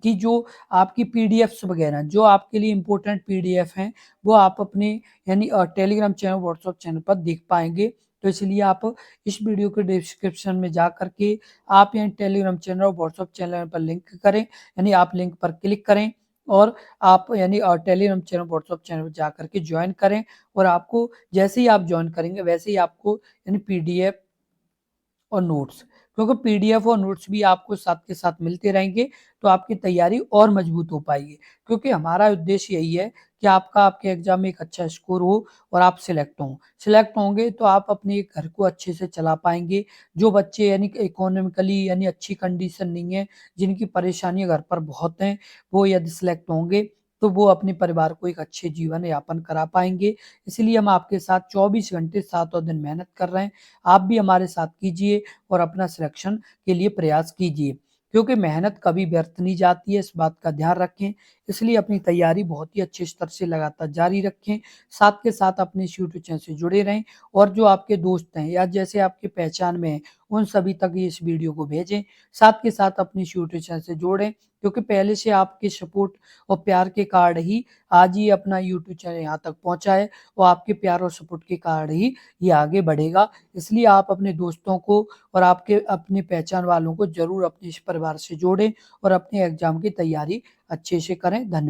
की जो आपकी पीडीएफ्स वगैरह जो आपके लिए इम्पोर्टेंट पीडीएफ हैं, वो आप अपने यानी टेलीग्राम चैनल, व्हाट्सएप चैनल पर देख पाएँगे। तो इसलिए आप इस वीडियो के डिस्क्रिप्शन में जा कर के आप यहाँ टेलीग्राम चैनल और व्हाट्सएप चैनल पर लिंक करें, यानी आप लिंक पर क्लिक करें और आप यानी टेलीग्राम चैनल, व्हाट्सएप चैनल पर जा कर के जॉइन करें। और आपको जैसे ही आप जॉइन करेंगे, वैसे ही आपको यानी पीडीएफ और नोट्स, क्योंकि पीडीएफ और नोट्स भी आपको साथ के साथ मिलते रहेंगे, तो आपकी तैयारी और मजबूत हो पाएगी। क्योंकि हमारा उद्देश्य यही है कि आपके एग्जाम में एक अच्छा स्कोर हो और आप सिलेक्ट हों। सिलेक्ट होंगे तो आप अपने घर को अच्छे से चला पाएंगे। जो बच्चे यानी इकोनॉमिकली यानी अच्छी कंडीशन नहीं है, जिनकी परेशानियां घर पर बहुत हैं, वो यदि सिलेक्ट होंगे तो वो अपने परिवार को एक अच्छे जीवन यापन करा पाएंगे। इसलिए हम आपके साथ 24 घंटे सातों दिन मेहनत कर रहे हैं। आप भी हमारे साथ कीजिए और अपना सिलेक्शन के लिए प्रयास कीजिए, क्योंकि मेहनत कभी व्यर्थ नहीं जाती है, इस बात का ध्यान रखें। इसलिए अपनी तैयारी बहुत ही अच्छे स्तर से लगातार जारी रखें। साथ के साथ अपने इस यूट्यूब चैनल से जुड़े रहें और जो आपके दोस्त हैं या जैसे आपके पहचान में हैं, उन सभी तक ये इस वीडियो को भेजें। साथ के साथ अपने इस यूट्यूब चैनल से जोड़ें, क्योंकि पहले से आपके सपोर्ट और प्यार के कारण ही आज ये अपना यूट्यूब चैनल यहाँ तक पहुँचा है, और आपके प्यार और सपोर्ट के कारण ही ये आगे बढ़ेगा। इसलिए आप अपने दोस्तों को और आपके अपने पहचान वालों को ज़रूर अपने इस परिवार से जोड़ें और अपने एग्ज़ाम की तैयारी अच्छे से करें। धन्यवाद।